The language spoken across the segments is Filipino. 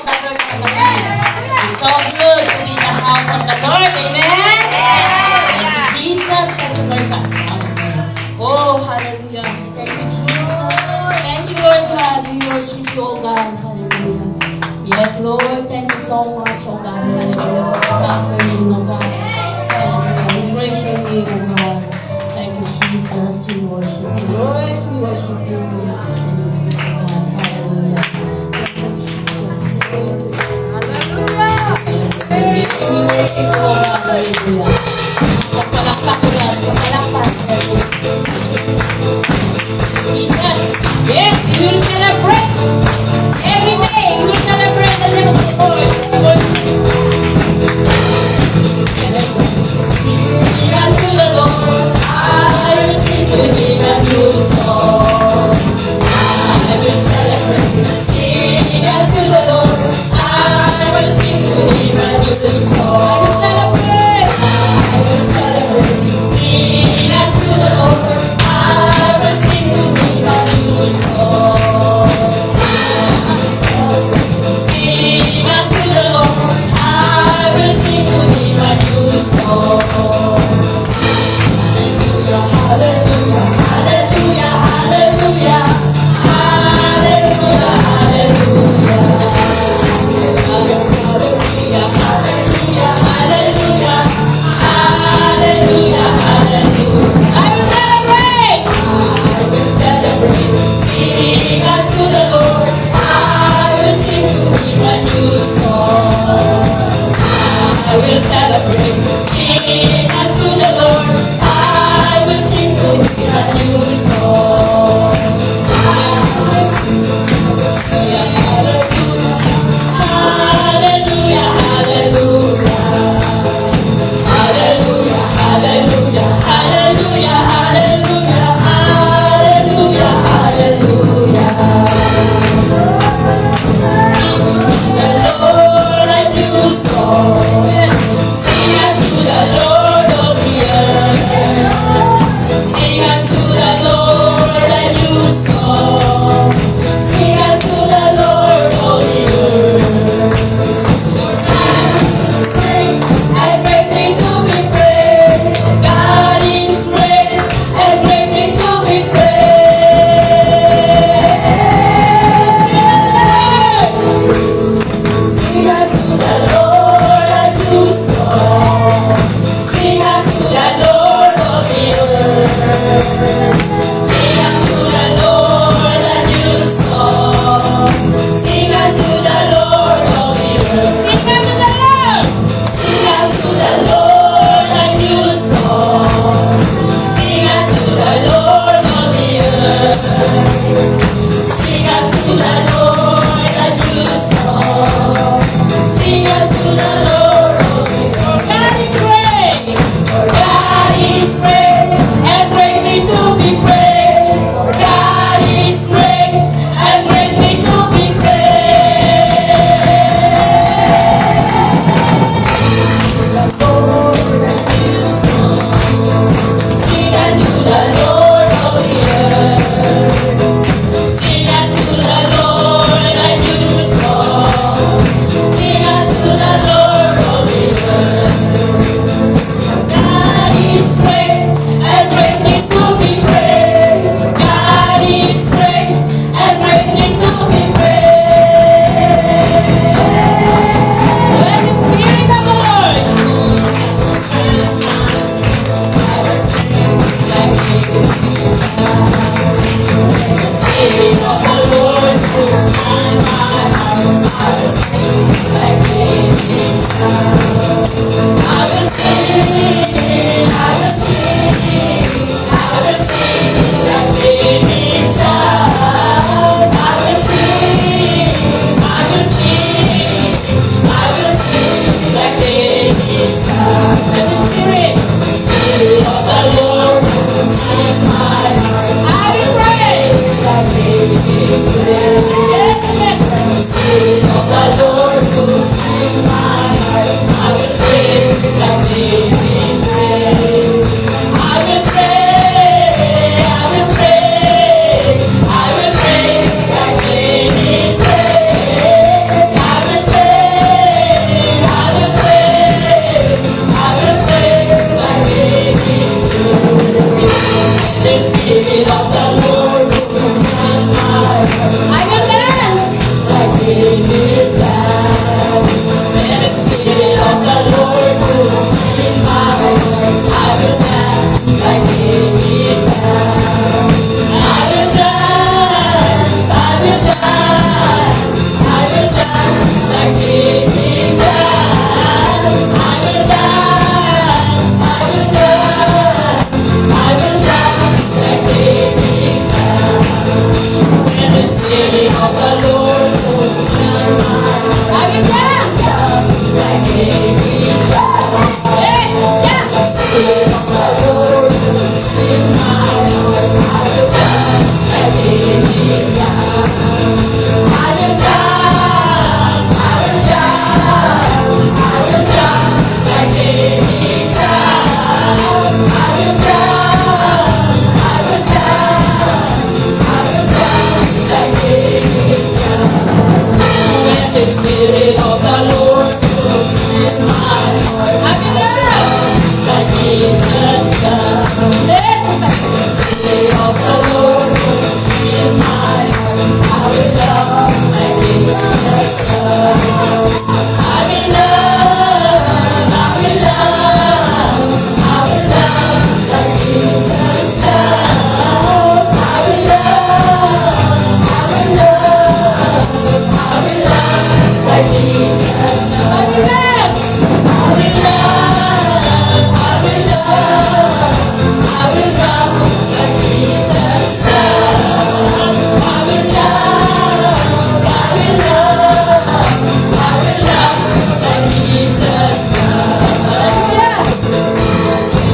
of the Lord. It's so good to be in the house of the Lord. Amen. Thank you, Jesus. Thank you, Lord God. Oh, hallelujah. Thank you, Jesus. Thank you, Lord God. We worship you, oh God. Hallelujah. Yes, Lord. Thank you so much, oh God. Hallelujah. For this afternoon, oh God. Hallelujah. We praise your name, oh God. Thank you, Jesus. We worship you, Lord. We worship you. We honor you, oh God. Hallelujah. Thank you, Jesus. Thank you. Hallelujah. We worship you, oh God. Hallelujah. Kapalakpak ko yan. Kapalakpak. Jesus. Yes, we will celebrate. Every day, we will celebrate the name of the Lord. Sing unto the Lord, I will sing to Him a new song. I will celebrate. Sing unto the Lord, I will sing to Him a new song. I will celebrate. Sing unto the Lord, I will sing to Him a new song. Sing unto the Lord, I will sing to Him a new song. Hallelujah, hallelujah, hallelujah, hallelujah, hallelujah, hallelujah, hallelujah, hallelujah, hallelujah, hallelujah. I will celebrate, sing unto the Lord, I will sing to Him a new song. I will celebrate, sing unto the Lord, I will sing to Him a new song. Hallelujah, hallelujah, hallelujah, hallelujah, hallelujah, hallelujah, hallelujah, hallelujah, hallelujah. the Spirit of the Lord moves in my heart. I'm in love like Jesus does. The Spirit of the Lord moves in my heart. I'm in love like Jesus does. I'm in love, I'm in love, I'm in love like Jesus does. I'm in love, I'm in love, I'm in love like Jesus does. I'm in love, I'm in love, I'm in love, I'm in love like Jesus does. I'm in love, I'm in love, I'm in love like Jesus does.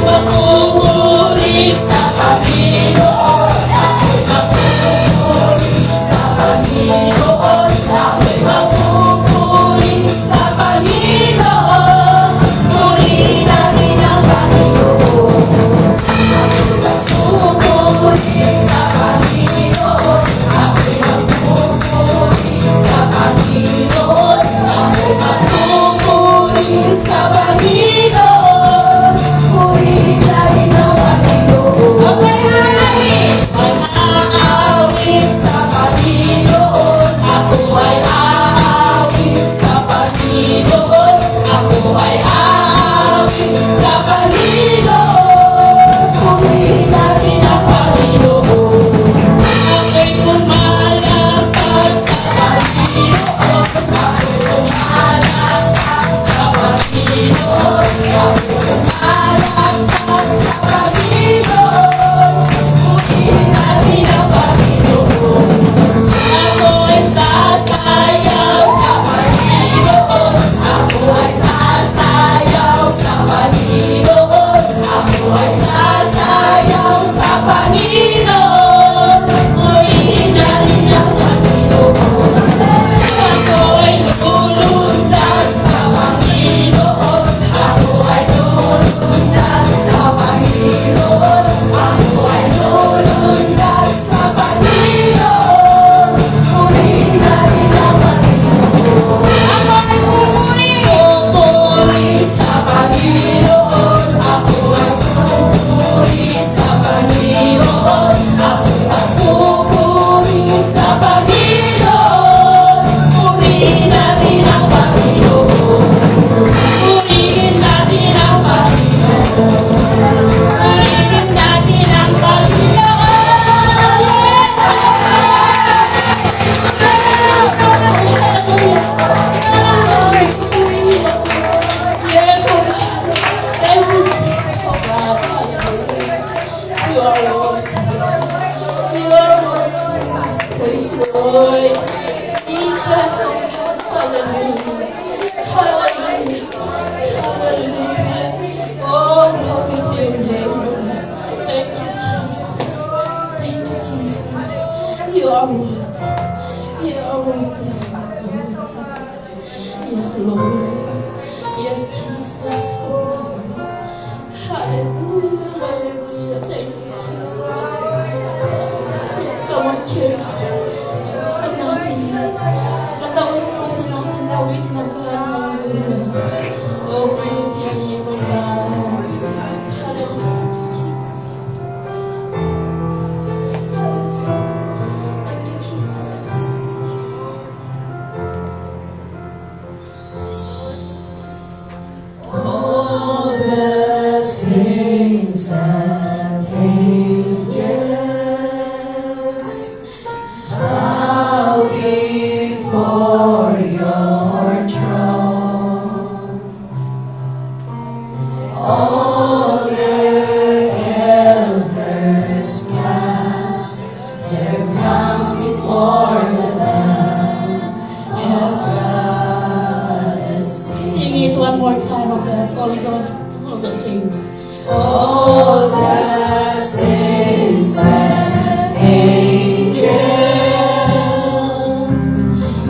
Mapupuri sa Panginoon, ako'y mapupuri sa Panginoon, ako'y mapupuri sa Panginoon. Purihin natin ang Panginoon. Ako'y mapupuri sa Panginoon, ako'y mapupuri sa Panginoon, ako'y mapupuri sa Panginoon. Purihin natin ang Panginoon. Ang aawit sa Panginoon, ako ay aawit sa Panginoon, ako ay aawit sa Panginoon. Purihin natin ang Panginoon. Ako'y pumalakad sa Panginoon, ako'y pumalakad sa Panginoon, ako'y pumalakad sa Panginoon. Purihin natin ang Panginoon. Ako ay sasayaw sa Panginoon, ako ay sasayaw sa Panginoon, ako ay sasayaw sa Panginoon. Purihin natin ang Panginoon. Ako ay lulundag sa Panginoon, ako ay lulundag sa Panginoon, ako ay lulundag sa Panginoon. Purihin natin ang Panginoon. Ako ay pupuri sa Panginoon, ako ay pupuri sa Panginoon, ako ay pupuri sa Panginoon. Purihin natin ang Panginoon. Purihin natin ang Panginoon. Purihin natin ang Panginoon. Yes, oh God. Thank you, Jesus, oh God. Hallelujah. You are worthy. You are worthy. Praise the Lord. Jesus, oh God. Hallelujah. Hallelujah. Hallelujah. Oh, glory to your name, Lord. Thank you, Jesus. Thank you, Jesus. You are worthy. You are worthy. Yes, Lord. Yes, Jesus. Oh, yes, Lord. Hallelujah. Hallelujah. Thank you, Jesus. Yes, come on, church. Iwakan natin. Matapos ang puso natin gawin ng Hallelujah. Oh, praise your name, O God. Hallelujah, Jesus. Thank you, Jesus. All the saints and angels bow before your throne. All the elders cast their crowns before the Lamb of God. Sing it one more time, oh God. All the saints. All the saints and angels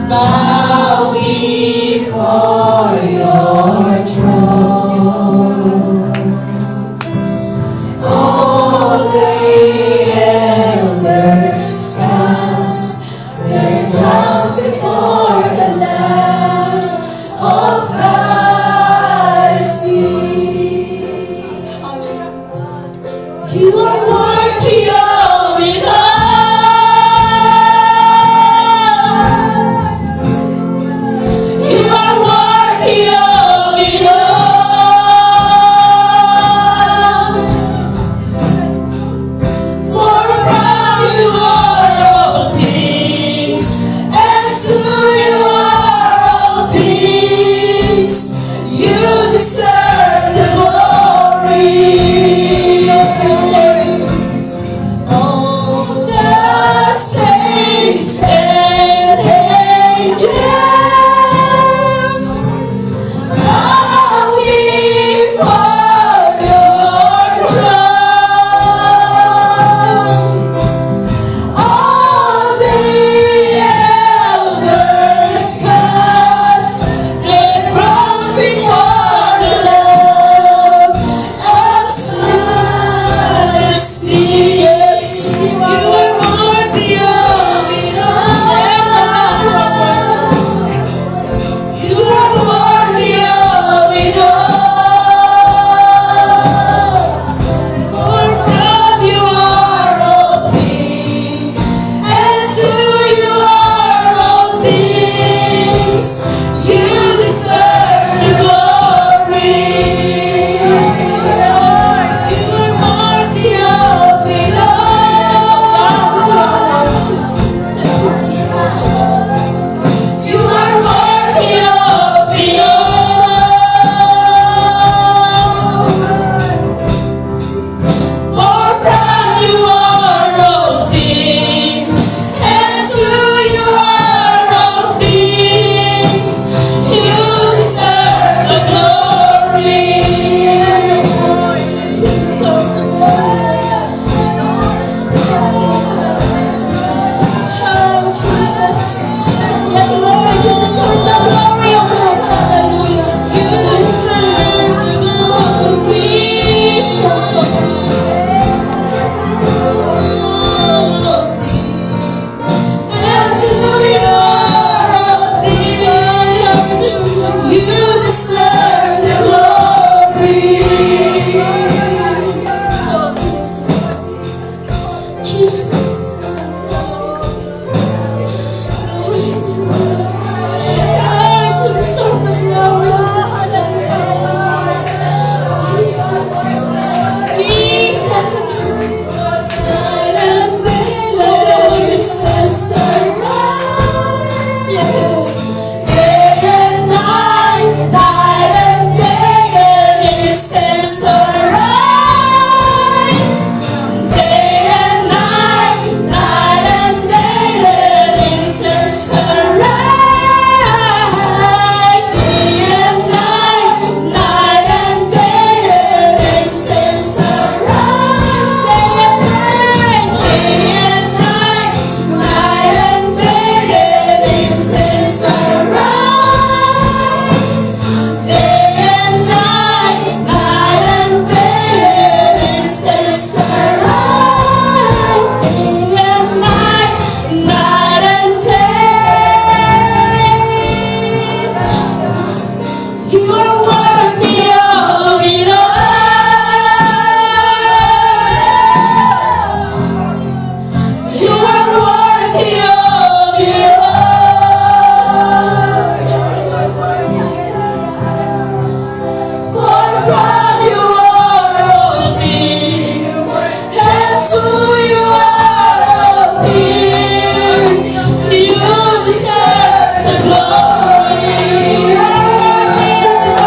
bow before your throne. All the elders cast their crowns before the Lamb deserve the glory. Jesus. You deserve the glory. Jesus. Jesus. Night and day, Lord, you set around. Yes. Day and night, night and day, you set around. Day and night, night and day, you set around. Day and night, night and day, you set around. Day and night, night and day, you set around. Day and night, night and day, you set around. Day and night, night and day. You are worthy of it all. You are worthy of it all. For from you are all things, and to you are all things. You deserve the glory. You are worthy of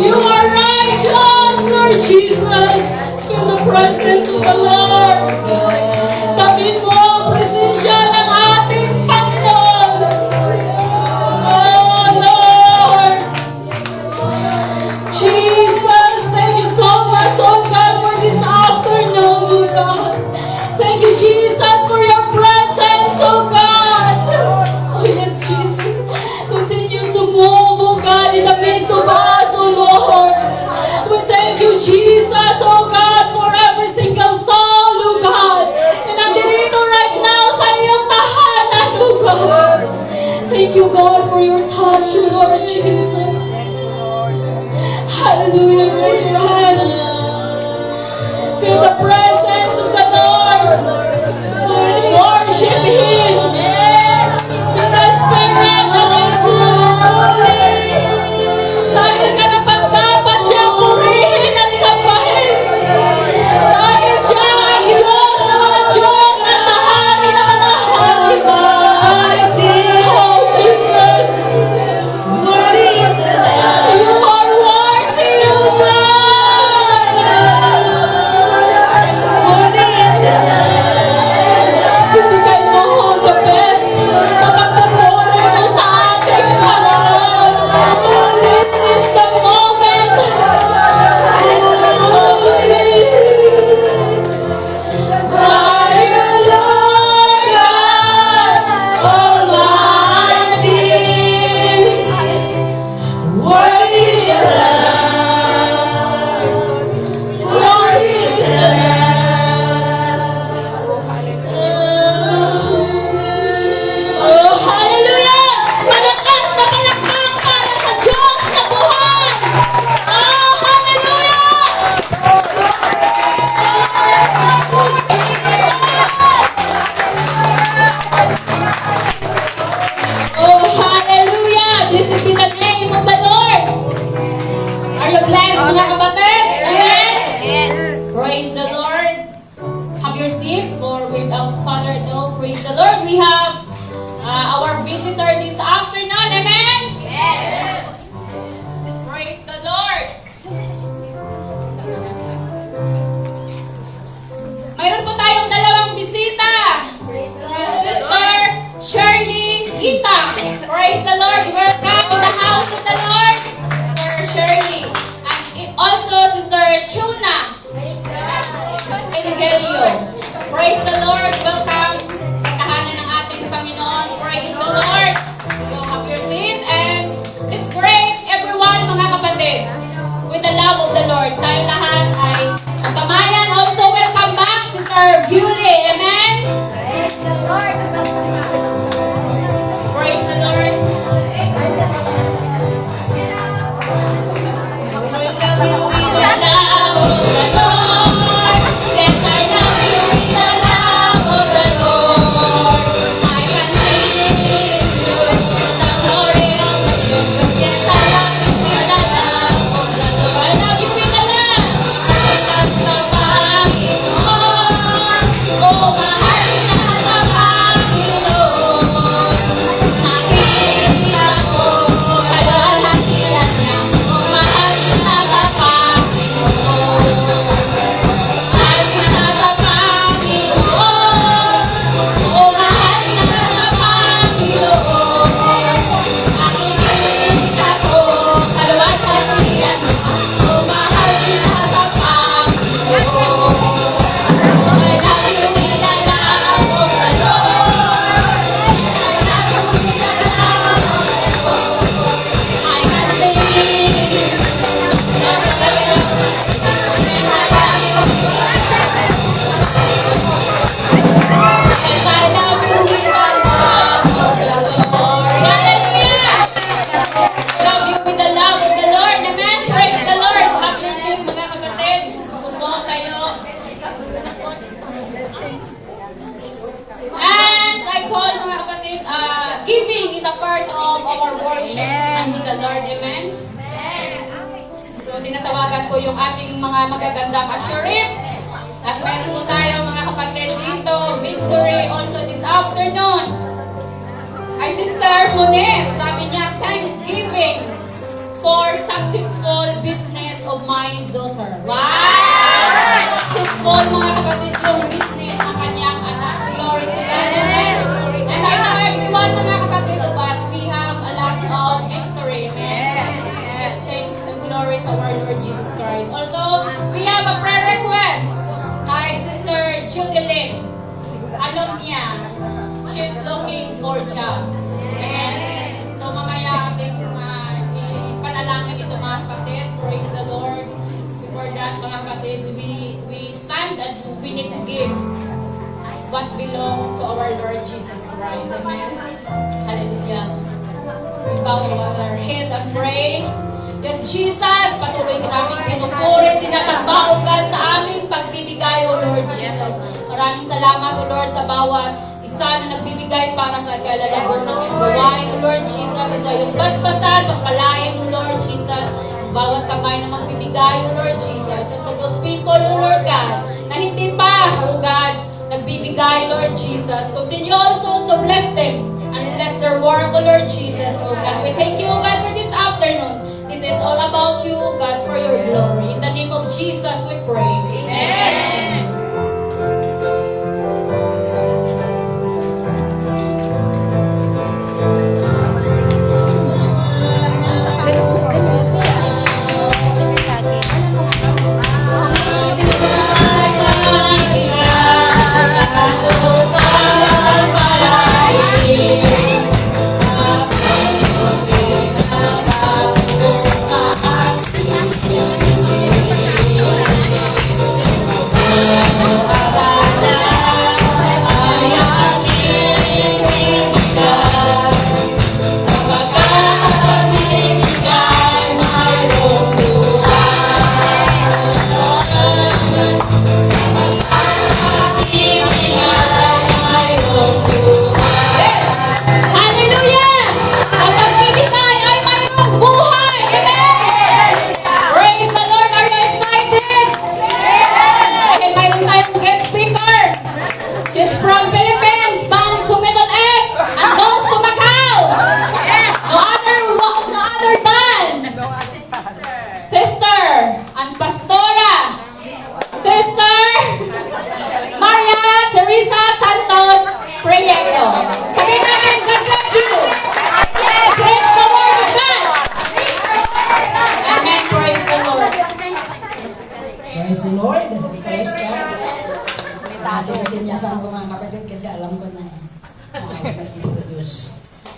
You are righteous, Lord Jesus. Feel the presence of the Lord. Tabi mo ang presensya ng ating Panginoon. Oh, Lord. Jesus, thank you so much, oh God, for this afternoon, oh God. Thank you, Jesus, for your presence, oh God. Oh, yes, Jesus. Continue to move, oh God, in the midst of us, oh Lord. We thank you, Jesus, oh God, for every single soul, oh God. And nandito right now sa iyong tahanan, oh God. Thank you, God, for your touch, oh Lord Jesus. Hallelujah, raise your hands. Feel the presence of the Lord. Worship Him. Feel the Spirit of His room. Dahil karapat-dapat siyang purihin at sambahin. Dahil siya ang Diyos na mga Diyos at mahali na mga hari. Oh, Jesus. You are worthy, O God. Ibigay mo the best na pagpupuri mo sa ating Panginoon. This is the moment. Are you Lord God Almighty? Worthy is the Lamb. Worthy is the Lamb. Oh, hallelujah! Malakas na palakpak para sa Diyos na buhay! Oh, hallelujah! Oh, hallelujah! Blessed be the name of the Lord! Are you blessed, mga kapatid? Amen? Praise the Lord. Have your seat, for without further ado, praise the Lord. We have our visitor this afternoon. Amen? Praise the Lord. Mayroon po tayong dalawang bisita. Si Sister Shirley Itang. Praise the Lord. Welcome in the house of the Lord. Sister Shirley. And also Sister Chuna Evangelio. Praise the Lord. Welcome sa tahanan ng ating Panginoon. Praise the Lord. So have your seat and let's pray everyone, mga kapatid, with the love of the Lord. Tayo lahat ay magkamayan. Also welcome back Sister Beauty. Amen? Praise the Lord. tinatawagan ko yung ating mga magagandang assurance. At meron po tayo mga kapatid dito, victory also this afternoon. Ay Sister Monet, sabi niya, Thanksgiving for successful business of my daughter. Wow! Successful mga kapatid yung business ng kanyang anak. Glory to God. Amen. And I know everyone mga kapatid of us, we have a lot of victory. Amen. Give thanks and glory to our Lord Jesus Christ. Also, we have a prayer request kay Sister Judeline. Alam niya, she's looking for job. Amen. So mamaya ating ipanalangin ito mga kapatid. Praise the Lord. Before that mga kapatid, we stand and we need to give what belongs to our Lord Jesus Christ. Amen. Hallelujah. We bow our head and pray. Yes, Jesus, patuloy ka namin pinupuri, sinasamba o God sa aming pagbibigay, O Lord Jesus. Maraming salamat, O Lord, sa bawat isa na nagbibigay para sa kalalagong ng iyong gawain, O Lord Jesus. Ito ay yung basbasan, pagpalain, O Lord Jesus. Bawat kamay na magbibigay, O Lord Jesus. And to those people, O Lord God, na hindi pa, O God, nagbibigay, Lord Jesus. Continue also to bless them and bless their work, O Lord Jesus. O God, we thank you, O God, for this afternoon. This is all about you, O God, for your glory. In the name of Jesus, we pray. Amen.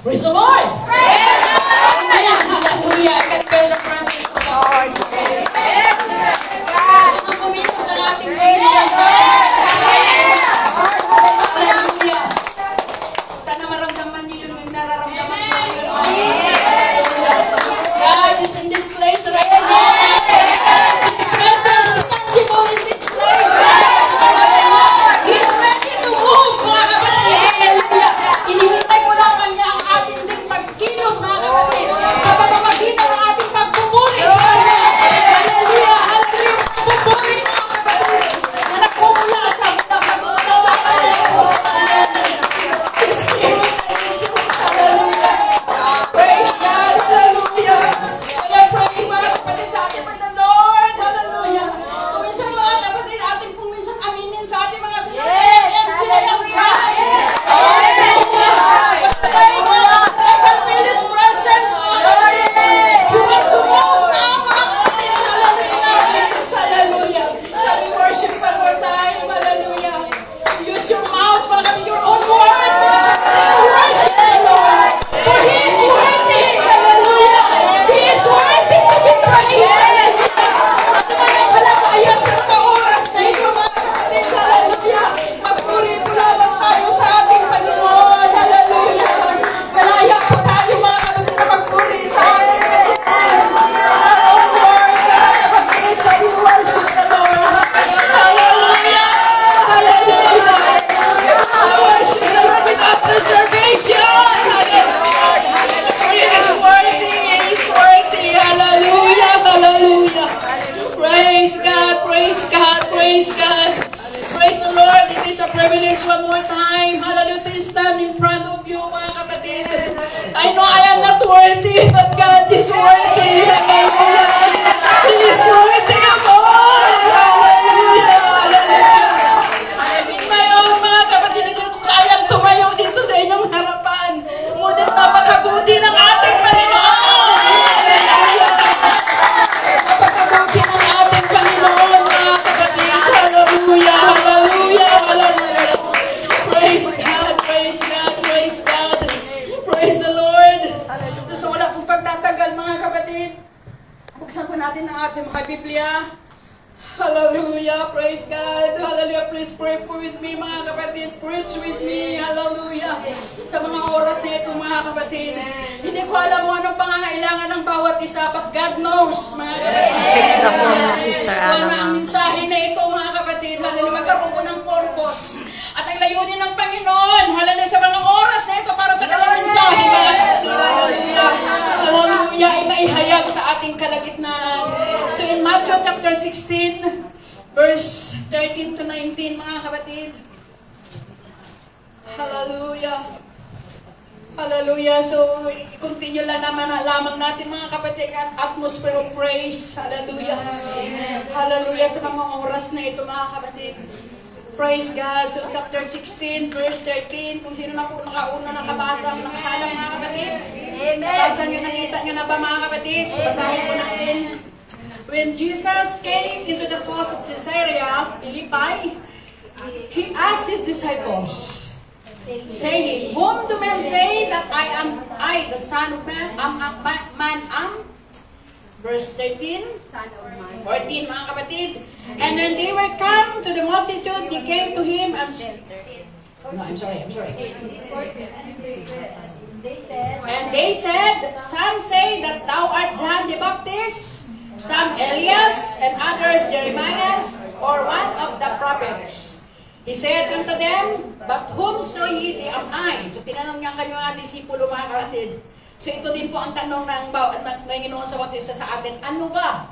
Praise the Lord! Amen! Hallelujah! I can feel the presence of the Lord. Ang pumito sa ating praise the Lord. Hallelujah! Sana maramdaman niyo yung nararamdaman ko ngayon. God is in this place right now. His presence is tangible in this place. He's ready to move, mga kapatid. Hallelujah! Inihintay ko lang kanya ang ating ding pagkilos, mga kapatid, sa pamamagitan ng ating pagpupuri sa kanya. Hallelujah! Hallelujah! Pagpupuri, mga kapatid, na nagpumula sa pagpumula sa kanya. His spirit, hallelujah! Praise God! Hallelujah! Kaya pray, mga kapatid, sa ating Panginoon, Lord! Hallelujah! Kuminsan, mga kapatid, ating kuminsan aminin sa ating mga sinunod. Privilege one more time. Hallelujah. To stand in front of you, mga kapatid. I know I am not worthy, but God is worthy. Hallelujah. He is worthy of all. Hallelujah. Hallelujah. Ngayon, mga kapatid, hindi ko kayang tumayo dito sa inyong harapan. Ngunit napakabuti ng ating Panginoon. Hallelujah. Napakabuti ng ating Panginoon, mga kapatid. Hallelujah. Hallelujah. Hallelujah. Praise God. Praise God. Praise God. Praise the Lord. So wala pong pagtatagal, mga kapatid. Buksan po natin ang ating mga Biblia. Hallelujah. Praise God. Hallelujah. Please pray po with me, mga kapatid. Preach with me. Hallelujah. Sa mga oras na ito, mga kapatid. Hindi ko alam kung anong pangangailangan ng bawat isa, but God knows, mga kapatid. Fix na po na, Sister Kung Ana, ano ang ma'am. mensahe na ito, mga kapatid. Hallelujah. Magkaroon po ng purpose. At ang layunin ng Panginoon. Hallelujah. Sa mga oras na ito, para sa kanyang mensahe, mga kapatid. Hallelujah. Hallelujah. Ay maihayag sa ating kalagitnaan. So in Matthew chapter 16, verse 13 to 19, mga kapatid. Hallelujah. Hallelujah. So, i-continue lang naman lamang natin, mga kapatid, ang atmosphere of praise. Hallelujah. Hallelujah sa mga oras na ito, mga kapatid. Praise God. So, chapter 16, verse 13. Kung sino na po nakauna nakabasa, nakahanap, mga kapatid. Nabasa nyo, nakita nyo na ba, mga kapatid? So, basahin po natin. When Jesus came into the coast of Caesarea Philippi, He asked His disciples, saying, Whom do men say that I am, the Son of Man, am? Verse 13, 14, mga kapatid. And when they were come to the multitude, they came to Him and no, I'm sorry. And they said, Some say that thou art John the Baptist, some Elias, and others Jeremiah, or one of the prophets. He said unto them, But whom say ye that am I? So tinanong niya kayo mga disipulo, mga kapatid. So ito din po ang tanong ng Panginoon sa mga isa sa atin. Ano ba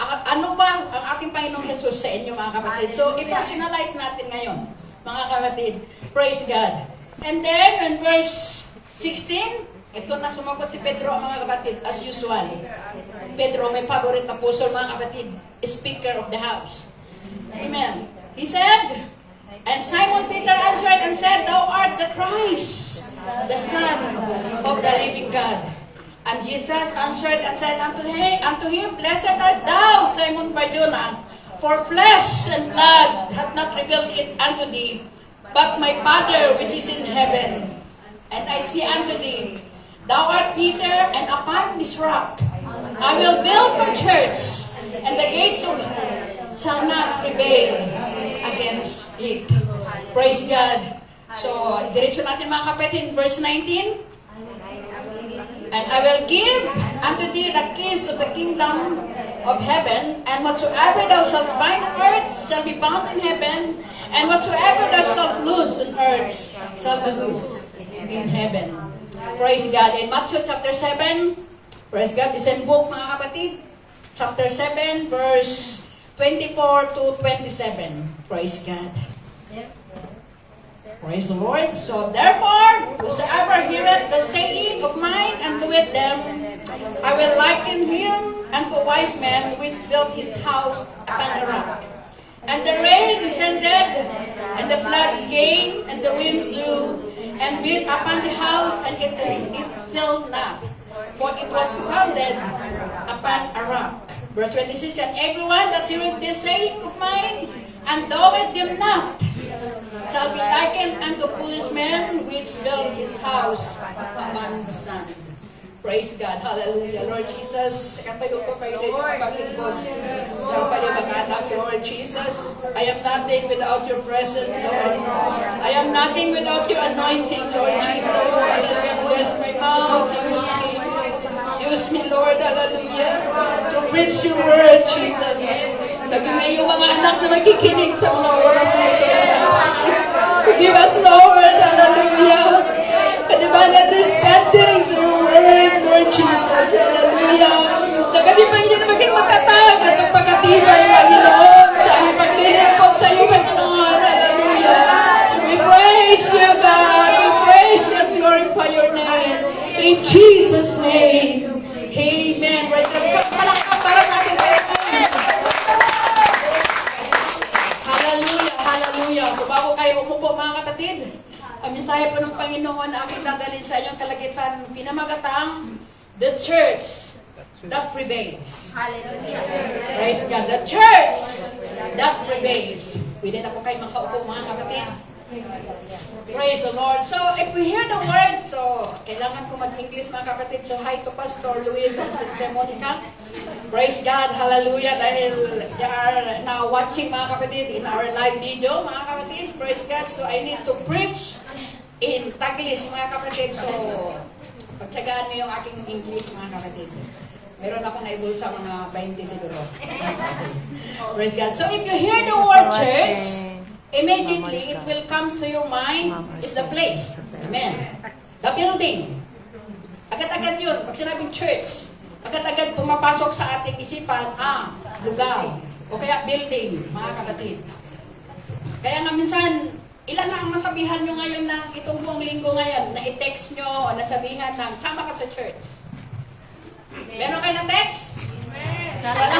ang ating Panginoong Jesus sa inyo, mga kapatid? So i-personalize natin ngayon, mga kapatid. Praise God. And then, in verse 16, ito na sumagot si Pedro, mga kapatid, as usual. Pedro, may favorite apostle, mga kapatid, speaker of the house. Amen. He said, and Simon Peter answered and said, Thou art the Christ, the Son of the living God. And Jesus answered and said unto him, Blessed art thou, Simon Bar-Jonah, for flesh and blood hath not revealed it unto thee, but my Father which is in heaven. And I say unto thee, Thou art Peter, and upon this rock I will build my church, and the gates of hell shall not prevail against it. Praise God. So, diretso natin, mga kapatid, verse 19. And I will give unto thee the keys of the kingdom of heaven, and whatsoever thou shalt bind on earth shall be bound in heaven, and whatsoever thou shalt loose on earth shall be loosed in heaven. Praise God. In Matthew chapter 7, praise God, the same book, mga kapatid, chapter 7, verse 24 to 27. Praise God. Praise the Lord. So therefore, whosoever heareth the saying of mine and doeth them, I will liken him unto a wise man which built his house upon a rock. And the rain descended, and the floods came, and the winds blew, and beat upon the house, and it fell not, for it was founded upon a rock. Verse 26, and everyone that heareth this saying of mine, and doeth them not, shall be likened unto a foolish man which built his house upon the sand. Praise God. Hallelujah. Lord Jesus, katayo ko kayo din yung paglingkod. Sa palibagatang, Lord Jesus, I am nothing without your presence, Lord. I am nothing without your anointing, Lord Jesus. Hallelujah. Bless my mouth. Use me. Use me, Lord. Hallelujah. To preach your word, Jesus. Laging na yung mga anak na magkikinig sa mga oras na ito. Forgive us, Lord. Hallelujah. And divine understanding through your word, Lord Jesus. Hallelujah. Na kami, Panginoon, maging matatag at magpakatibay, Panginoon, sa aming paglilingkod sa iyo, Panginoon. Hallelujah. We praise you, God. We praise and glorify your name. In Jesus' mensahe po ng Panginoon na aking dadalhin sa inyong kalagitan, pinamagatang, the church that prevails. Hallelujah. Praise God. The church that prevails. Pwede na po kayo makaupo mga kapatid. Praise the Lord. So, if we hear the word, so, kailangan ko mag-English mga kapatid. So, hi to Pastor Luis and Sister Monica. Praise God. Hallelujah. Dahil they are now watching mga kapatid in our live video mga kapatid. Praise God. So, I need to preach in Taglish mga kapatid. So, pagtsagaan niyo yung aking English mga kapatid. Meron ako naibulsa mga 20 siguro. Praise God. So if you hear the word church, immediately it will come to your mind is the place. Amen. The building. Agad-agad yun. Pag sinabing church, agad-agad pumapasok sa ating isipan ang lugar. O kaya building, mga kapatid. Kaya nga minsan, ilan na ang masabihan nyo ngayon na itong buong linggo ngayon, na i-text nyo o nasabihan ng sama ka sa church. Meron kayo ng text? Wala.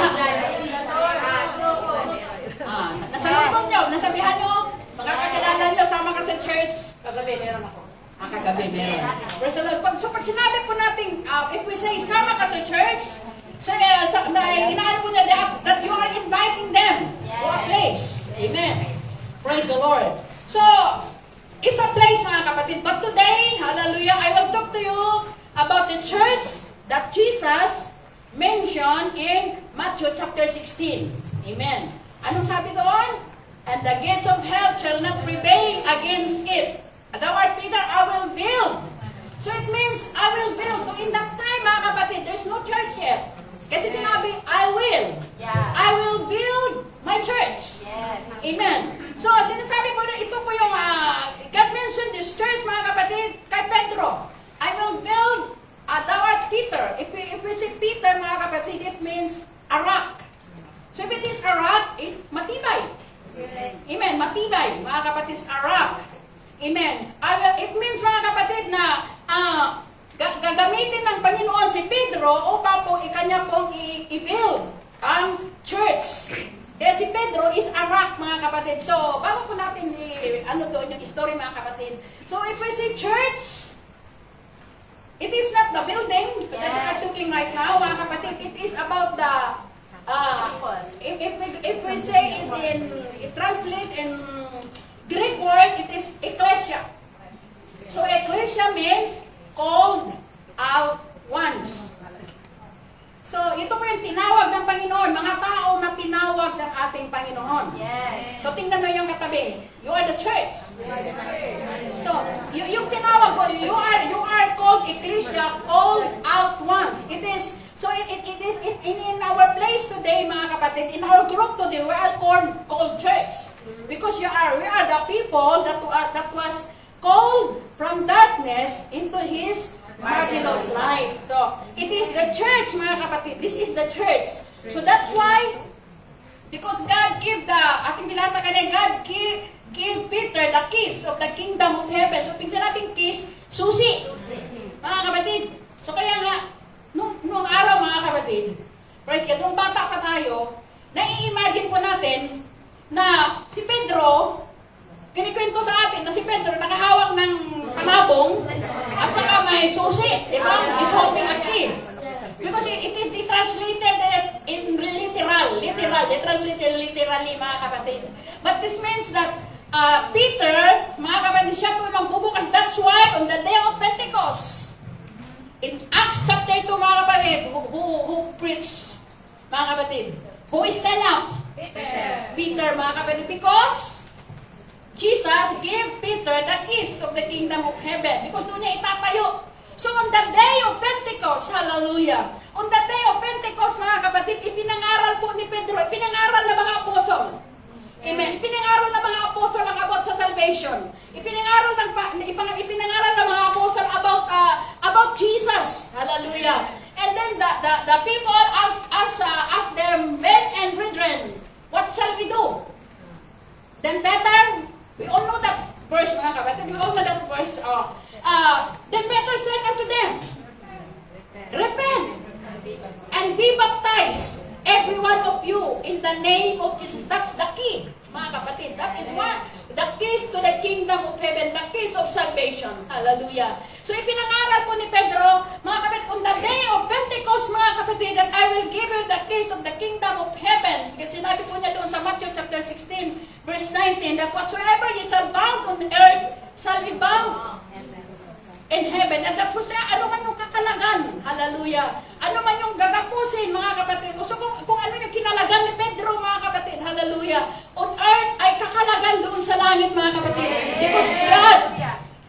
Nasalubong nyo, nasabihan nyo, makakakilala nyo, sama ka sa church. Kagabi, meron ako. Kagabi, meron. Praise the Lord. So pag sinabi po natin, if we say, sama ka sa church, inaan po niya that you are inviting them to a place. Amen. Praise the Lord. So, it's a place mga kapatid. But today, hallelujah, I will talk to you about the church that Jesus mentioned in Matthew chapter 16. Amen. Anong sabi doon? And the gates of hell shall not prevail against it. Thou art Peter, I will build. So it means, I will build. So in that time, mga kapatid, there's no church yet. Kasi sinabi, I will. Yeah. I will build my church. Yes. Amen. So, sinasabi po na ito po yung, God mentioned this church, mga kapatid, kay Pedro. I will build, thou art Peter. If we say Peter, mga kapatid, it means a rock. So, if it is a rock, is matibay. Yes. Amen. Matibay, mga kapatid, a rock. Amen. It means, mga kapatid, na gagamitin ng Panginoon si Pedro upang po ikanya pong i-build ang church. Kaya si Pedro is a rock, mga kapatid. So, bago po natin doon yung story, mga kapatid. So, if we say church, it is not the building that we are talking right now, mga kapatid. It is about the, if we say it translate in Greek word, it is ecclesia. So, ecclesia means called out ones. So, ito po yung tinawag ng Panginoon, mga tao na tinawag ng ating Panginoon. Yes. So, tingnan mo yung katabi. You are the church. So, yung tinawag po, you are called ecclesia, called out ones. It is, so it is in our place today, mga kapatid, in our group today, we are called church. Because we are the people that was called from darkness into His marvelous light. So, it is the church, mga kapatid. This is the church. So, that's why, because God gave ating binasa kanina, God gave Peter the keys of the kingdom of heaven. So, pag sinabing keys, susi. Mga kapatid. So, kaya nga, nung araw, mga kapatid, praise God, nung bata pa tayo, nai-imagine po natin na si Pedro, kinikwento sa atin na si Pedro nakahawak ng kalabong at saka may susi, di ba? He's holding a key. Because it translated in literal. They translated literally, mga kapatid. But this means that Peter, mga kapatid, siya po magbubukas. That's why on the day of Pentecost, in Acts chapter 2, mga kapatid, who preached, mga kapatid? Who is stand up? Peter, mga kapatid. Because Jesus gave Peter the keys of the kingdom of heaven because doon niya itatayo. So on the day of Pentecost, hallelujah, on the day of Pentecost, mga kapatid, ipinangaral po ni Pedro, ipinangaral na mga apostol. Amen. Ipinangaral na mga apostol ang about sa salvation. Ipinangaral ng mga apostol about Jesus. Hallelujah. And then the people ask them, men and brethren, what shall we do? Then Peter, we all know that verse, mga kapatid. We all know that verse. Then Peter said unto them, repent and be baptized, every one of you, in the name of Jesus. That's the key. Mga kapatid, that is what? The keys to the kingdom of heaven, the keys of salvation. Hallelujah. So ipinangaral po ni Pedro, mga kapatid, on the day of Pentecost, mga kapatid, that I will give you the keys of the kingdom of heaven. Kasi sinabi po niya doon sa Matthew chapter 16, verse 19, that whatsoever ye shall bound on earth shall be bound in heaven. And that was ano man yung kakalagan. Hallelujah. Ano man yung gagapusin, mga kapatid. So kung ano yung kinalagan ni Pedro, mga kapatid. Hallelujah. On earth ay kakalagan doon sa langit, mga kapatid. Because God,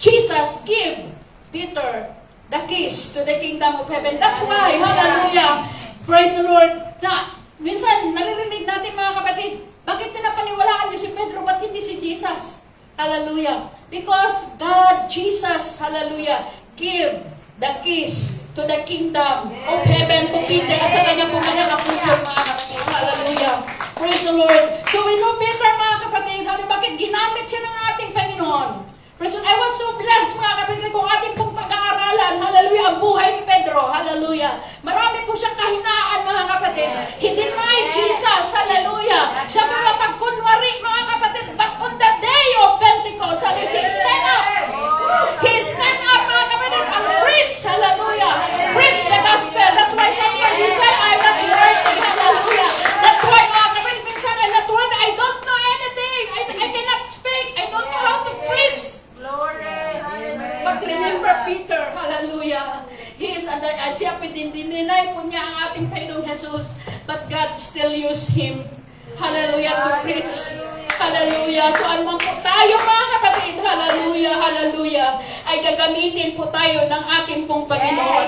Jesus, give Peter the keys to the kingdom of heaven. That's why, hallelujah. Praise the Lord. Na, minsan, naririnig natin, mga kapatid, bakit pinapaniwalaan niyo si Pedro, ba't hindi si Jesus? Hallelujah. Because God, Jesus, hallelujah, give the keys to the kingdom of heaven to Peter at sa kanya pong mga kapuso, mga kapatid. Hallelujah. Praise the Lord. So we know Peter, mga kapatid, bakit ginamit siya ng ating Panginoon? Praise the Lord. I was so blessed, mga kapatid, kung ating pong pag-aaralan, hallelujah, ang buhay ni Pedro, hallelujah. Marami po siyang kahinaan, mga kapatid. He denied Jesus, hallelujah. Siya po mapagkunwari, mga kapatid, but on the day of Pentecost, hallelujah, he stand up. He stand up, mga kapatid, and preach, hallelujah. Preach the gospel. That's why sometimes he say, I'm not worthy, hallelujah. That's why, mga kapatid, minsan I'm not worthy. I don't know anything. I cannot speak. I don't know how to preach. But remember Peter, hallelujah. He is under, siya dininay po niya ang ating Panginoong Jesus, but God still used him, hallelujah, to preach. Hallelujah. So ano po tayo, mga kapatid, hallelujah, hallelujah, ay gagamitin po tayo ng ating pong Panginoon.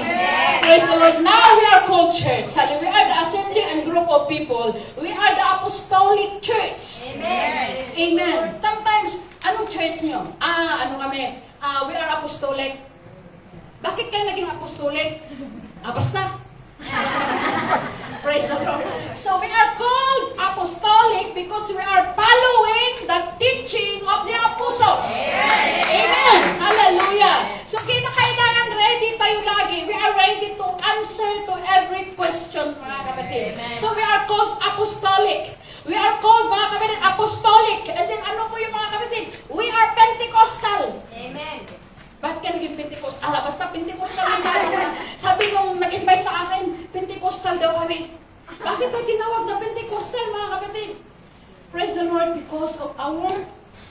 Praise the Lord. Now we are called church. Hallelujah. We are the assembly and group of people. We are the apostolic church. Amen. Amen. Sometimes, anong church niyo? Ano kami? We are apostolic. Bakit kayo naging apostolic? Basta. Praise the Lord. So we are called apostolic because we are following the teaching of the apostles. Amen. Hallelujah. So kailangan ready tayo lagi. We are ready to answer to every question, mga kapatid. So we are called apostolic. We are called, mga kapatid, apostolic. And then ano po yung mga kapatid? We are Pentecostal. Amen. Bakit ka naging Pentecostal? Basta Pentecostal na sabi nung nag-invite sa akin, Pentecostal daw kami. Bakit tayo tinawag na Pentecostal, mga kapatid? Praise the Lord, because of our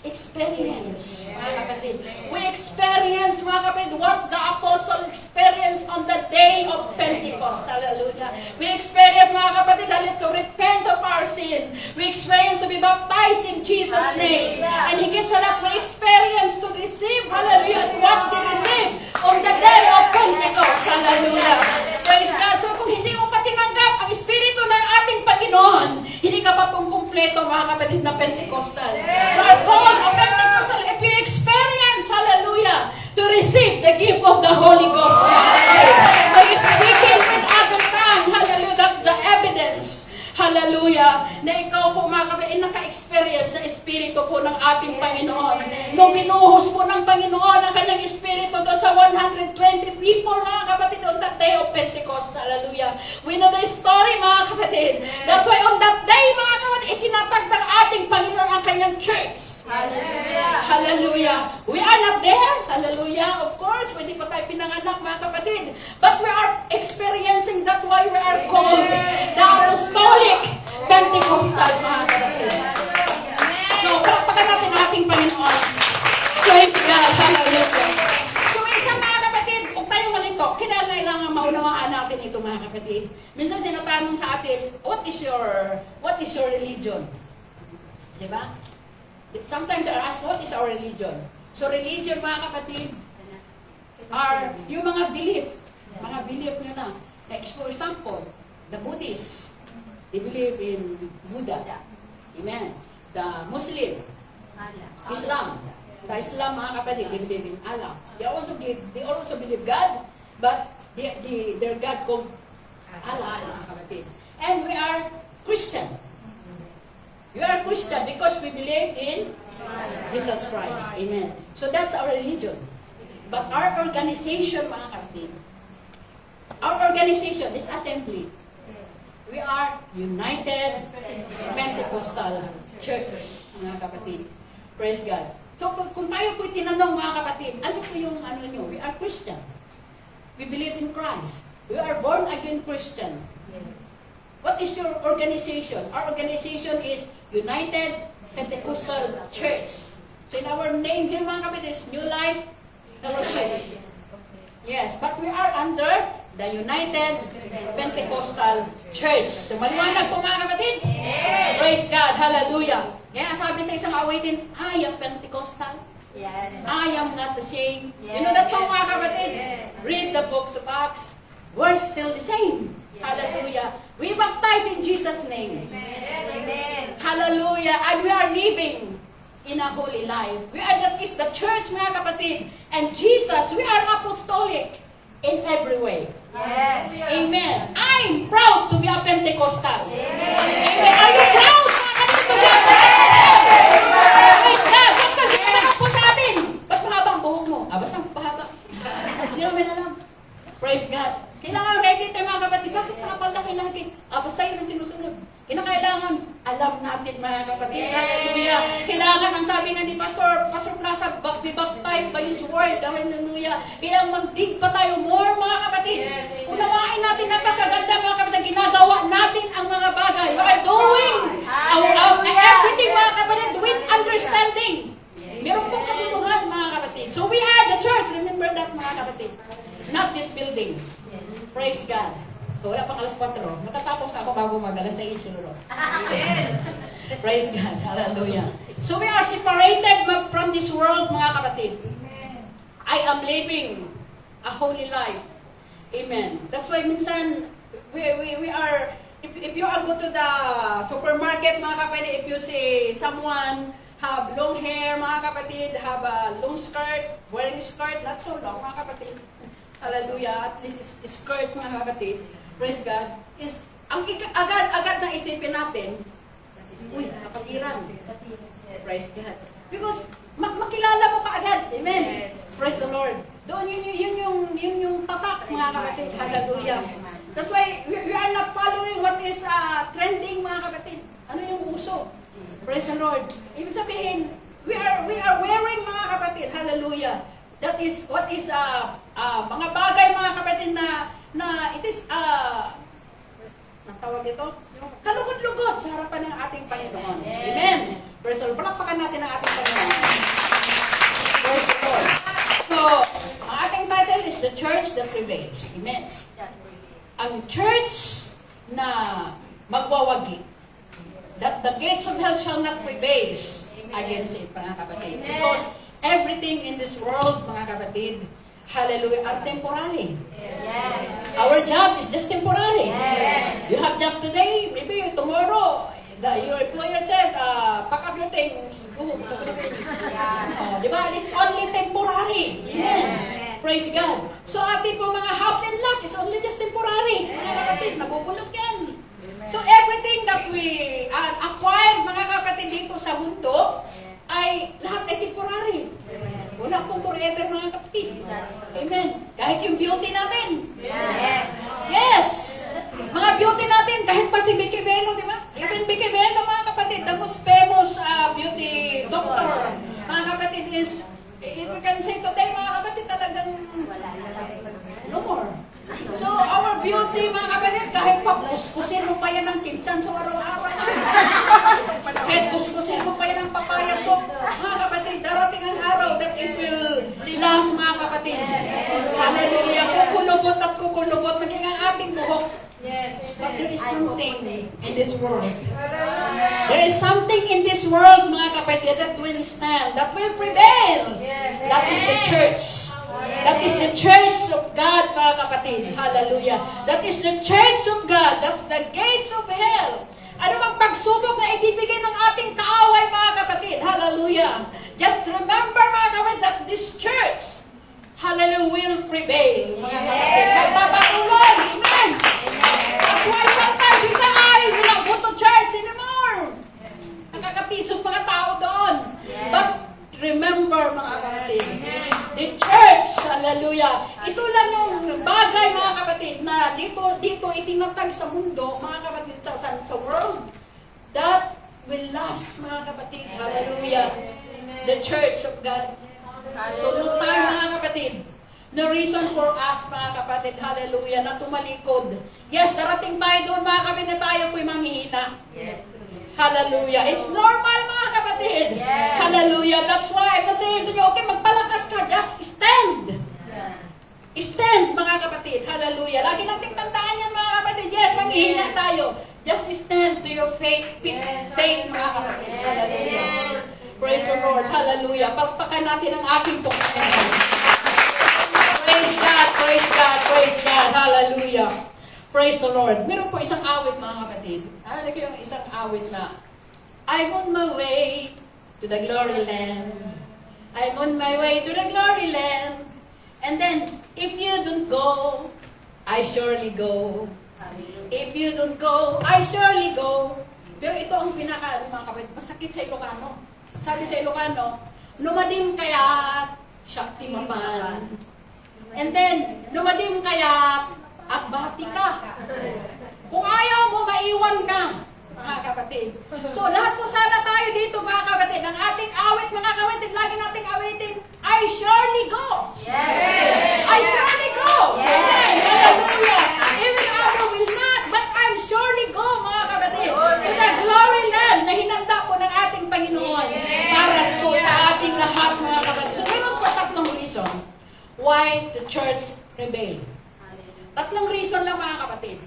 experience, mga kapatid. We experience, mga kapatid, what the apostle experienced on the day of Pentecost. Hallelujah. We experience, mga kapatid, to repent of our sin. We experience to be baptized in Jesus' name. And higit sa lahat, we experience to receive, hallelujah, what they receive on the day of Pentecost. Hallelujah. Praise God. So kung hindi mo pa tinanggap ang Espiritu ng ating Panginoon, hindi ka pa pong kumpleto, mga kapatid, na Pentecostal. You are called a Pentecostal if you experience, hallelujah, to receive the gift of the Holy Ghost. So you're speaking with other tongue, hallelujah, that's the evidence. Hallelujah, na ikaw po, mga kapatid, naka-experience sa Espiritu po ng ating Panginoon. Nung binuhos po ng Panginoon ang kanyang Espiritu doon sa 120 people, mga kapatid, on that day of Pentecost. Hallelujah. We know the story, mga kapatid. That's why on that day, mga kapatid, itinatag ng ating Panginoon ang kanyang church. Hallelujah. Hallelujah. We are not there. Hallelujah. Of course, hindi pa tayo pinanganak, mga kapatid. But we are experiencing that why we are called the Apostolic Pentecostal, mga kapatid. So, palakpakan natin ang ating Panginoon. Praise God. Hallelujah. So, minsan, mga kapatid, kung tayo malito, kailangan maunawaan natin ito, mga kapatid. Minsan sinatanong sa atin, what is your religion? Diba? Sometimes they are asked, what is our religion? So religion, mga kapatid, are yung mga belief nyo na. Like, for example, the Buddhists, they believe in Buddha. Amen. The Muslim, Islam. The Islam, mga kapatid, they believe in Allah. They also believe God, but their God called Allah, mga kapatid. And we are Christian. We are Christian because we believe in Jesus Christ. Amen. So that's our religion. But our organization, mga kapatid, our organization is assembly. We are United Pentecostal Church, mga kapatid. Praise God. So, kung tayo po'y tinanong, mga kapatid, ano po yung ano nyo? We are Christian. We believe in Christ. We are born again Christian. What is your organization? Our organization is United Pentecostal Church. So in our name here, mga kapatid, is New Life Fellowship. Yes, but we are under the United Pentecostal Church. So maliwanag po, mga kapatid? Praise God. Hallelujah. Kaya sabi sa isang awitin, I am Pentecostal. Yes. I am not ashamed. You know that song, mga kapatid? Read the books of Acts. We're still the same. Hallelujah. We baptize in Jesus' name. Amen. Hallelujah. And we are living in a holy life. That is the church, mga kapatid. And Jesus, we are apostolic in every way. Yes. Amen. I'm proud to be a Pentecostal. Amen. Are you proud, mga kapatid, to be a Pentecostal? Praise God. Ba't kasi naman po sa atin? Ba't mahaba ang buhok mo? Basta mahaba. Hindi namin alam. Praise God. Kailangan ready tayo, mga kapatid. Bakit nakapalaki natin? Basta yun ang sinusunod. Kinakailangan alam natin, mga kapatid. Hallelujah. Kailangan, ang sabi nga ni Pastor Plaza, be baptized by His Word. Hallelujah. Kailangan mag-dig pa tayo more, mga kapatid. Unawain natin, napakaganda, mga kapatid. Ginagawa natin ang mga bagay. We are doing everything, mga kapatid, with understanding. Meron pong kabuluhan, mga kapatid. So we are the church. Remember that, mga kapatid. Not this building. Praise God. So wala pang alas 4. Matatapos ako bago mag-alas 6 siguro. Praise God. Hallelujah. So we are separated from this world, mga kapatid. I am living a holy life. Amen. That's why minsan we are, if you are go to the supermarket, mga kapatid, if you see someone have long hair, mga kapatid, have a long skirt, wearing skirt, not so long, mga kapatid. Hallelujah. At least skirt, mga kapatid. Praise God. Is ang agad-agad na isipin natin, uy, kapatiran. Praise God. Because makilala mo kaagad. Amen. Praise the Lord. Doon yun yung tatak, mga kapatid. Hallelujah. That's why we are not following what is trending, mga kapatid. Ano yung uso? Praise the Lord. Ibig sabihin, we are wearing, mga kapatid. Hallelujah. That is what is mga bagay, mga kapatid, na it is natawag ito, yung kalugod-lugod sa harapan ng ating Panginoon. Amen. Praise the Lord. Palakpakan natin ang ating Panginoon. Praise the Lord. So, ang ating title is The Church That Prevails. Amen. Ang church na magwawagi. That the gates of hell shall not prevail against it, mga kapatid. Because everything in this world, mga kapatid, hallelujah, are temporary. Yes. Our job is just temporary. Yes. You have job today, maybe tomorrow, your employer said, pack up your things, go home to Philippines. Di ba? It's only temporary. Amen. Praise God. So ating po mga house and lot is only just temporary. Mga kapatid, nabubulog yan. So everything that we acquire, mga kapatid, dito sa mundo, ay lahat ay temporary. Wala pong forever, mga kapatid. Amen. Kahit yung beauty natin. Yes. Mga beauty natin, kahit pa si Vicky Bello, di ba? Even Vicky Bello, mga kapatid, the most famous beauty doctor, mga kapatid, is, if we can say today, mga kapatid, talagang no more. So, our beauty, mga kapatid, kahit pa kuskusin mo pa yan ng chinsan so araw-araw. Kahit kuskusin mo pa yan ng papaya so, mga kapatid, darating ang araw that it will last, mga kapatid. Hallelujah. Kukulubot at kukulubot, maging ang ating buhok. But there is something in this world. There is something in this world, mga kapatid, that will stand, that will prevail. That is the church. That is the church of God, mga kapatid. Hallelujah. That is the church of God. That's the gates of hell. Ano mang pagsubok na ibibigay ng ating kaaway, mga kapatid. Hallelujah. Just remember, mga kapatid, that this church, hallelujah, will prevail, mga kapatid. Nagpapatuloy. Amen. That's why sometimes we say, we don't go to church anymore. Nakakatisog mga tao doon. But remember, mga kapatid, the church, hallelujah, ito lang yung bagay, mga kapatid, kapatid, na dito itinatag sa mundo, mga kapatid, sa world, that will last, mga kapatid. Hallelujah. The church of God. So, no time, mga kapatid. No reason for us, mga kapatid, hallelujah, na tumalikod. Yes, darating tayo doon, mga kapatid, na tayo po'y manghihina. Hallelujah. It's normal, mga kapatid. Yes. Hallelujah. That's why I'm not saying to you, okay, magpalakas ka, just stand. Stand, mga kapatid. Hallelujah. Lagi nating tandaan yan, mga kapatid. Yes, manghihina tayo. Just stand to your faith, faith, mga kapatid. Hallelujah. Praise the Lord. Hallelujah. Palpakan natin ang ating Panginoon. Praise God, praise God, praise God. Hallelujah. Praise the Lord. Meron po isang awit, mga kapatid. Ano ko yung isang awit na, I'm on my way to the glory land. I'm on my way to the glory land. And then, if you don't go, I surely go. If you don't go, I surely go. Pero ito ang pinaka, mga kapatid, masakit sa Ilocano. Sabi sa Ilocano, numadim kaya't Shakti mapan. And then, numadim kaya't agbati ka. Kung ayaw mo, maiwan ka, mga kapatid. So, lahat po sana tayo dito, mga kapatid. Ang ating awit, mga kapatid, lagi nating awitin, I surely go. Yes. I surely go. Amen. Hallelujah. Even Abra will not, but I'm surely go, mga kapatid. To the glory land na hinanda po ng ating Panginoon para po sa ating lahat, mga kapatid. So, meron po tatlong reason why the church rebelled. Tatlong reason lang, mga kapatid.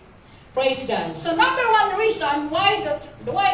Praise God. So, number one reason why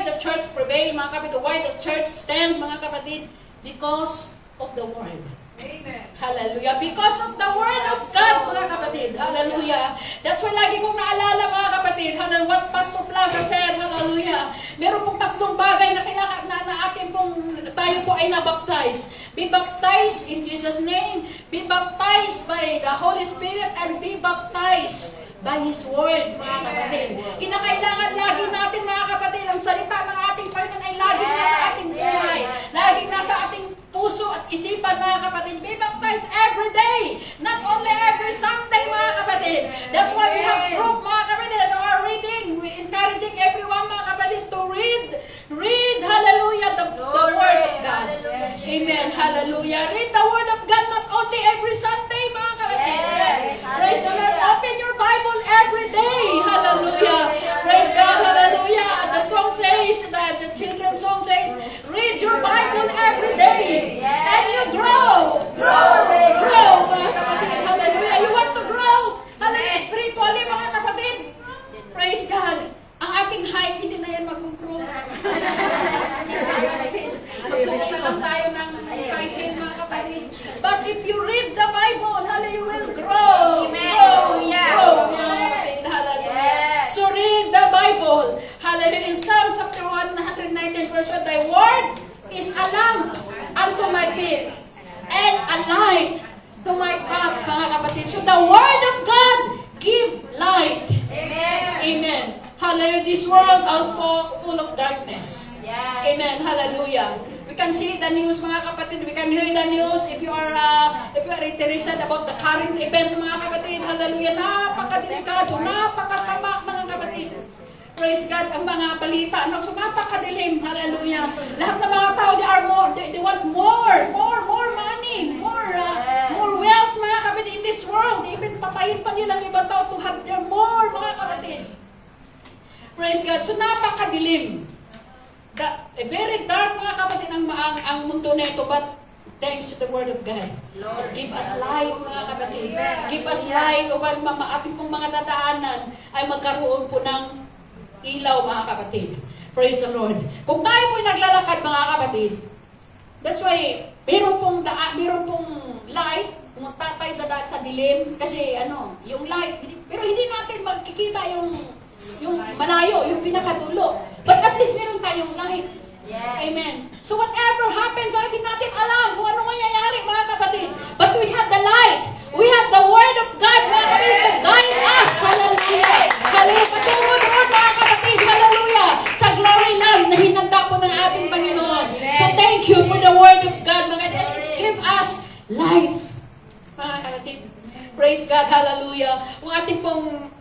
the church prevail, mga kapatid, why the church stand, mga kapatid, because of the word. Amen. Hallelujah. Because of the word of God, mga kapatid. Hallelujah. That's why lagi kong naalala, mga kapatid, what Pastor Plaza said, hallelujah. Meron pong tatlong bagay na kailangan na atin pong, tayo po ay nabaptize. Be baptized in Jesus' name. Be baptized by the Holy Spirit and be baptized by His Word, mga kapatid. Kinakailangan lagi natin, mga kapatid, ang salita ng ating Panginoon ay laging nasa ating buhay. Laging nasa ating puso at isipan, mga kapatid. Be baptized every day. Not only every Sunday, mga kapatid. That's why we have proof, mga kapatid, that our reading. We're encouraging everyone, mga kapatid, to read, hallelujah, the Word of God. Amen, hallelujah. Read the Word of God not only every Sunday, mga kapatid. Praise the Lord. Open your Bible every day. Hallelujah. Praise God, hallelujah. The song says, the children's song says, read your Bible every day. And you grow. Grow, mga kapatid. Hallelujah. You want to grow. Hallelujah. Spiritually, mga kapatid. Praise God. Ang ating height, hindi na yan mag-grow. Magsusunod lang tayo ng height, mga kapatid. But if you read the Bible, hallelujah, you will grow. Grow, mga kapatid. Hallelujah. So read the Bible. Hallelujah. In Psalm chapter 119, verse 1, thy word is a lamp unto my feet and a light to my path, mga kapatid. So the word of God give light. Amen. Hallelujah. This world is full of darkness. Amen. Hallelujah. We can see the news, mga kapatid. We can hear the news. If you are interested about the current event, mga kapatid. Hallelujah. Napakadelikado, napakasama, mga kapatid. Praise God, ang mga balita. So, napakadilim. Hallelujah. Lahat ng mga tao, they want more money, more wealth, mga kapatid, in this world. Even patayin pa nilang ibang tao to have their more, mga kapatid. Praise God. So, napakadilim. Very dark, mga kapatid, ang mundo na ito. But, thanks to the Word of God. Lord, give us light, mga kapatid. Give us light upang ating pong mga dadaanan ay magkaroon po ng ilaw, mga kapatid. Praise the Lord. Kung tayo po'y naglalakad, mga kapatid, that's why, meron pong light, pumunta tayo sa dilim, kasi yung light, pero hindi natin makikita yung malayo, yung pinakadulo. But at least meron tayong light. Amen. So whatever happens, hindi natin alam kung ano mangyayari, mga kapatid. But we have the light. We have the Word of God, mga kapatid, to guide us. Hallelujah. Hallelujah. Patungo doon, mga kapatid. Hallelujah. Sa glory land na hinanda po ng ating Panginoon. So thank you for the Word of God, mga kapatid. Give us light, mga kapatid. Praise God. Hallelujah. ating pong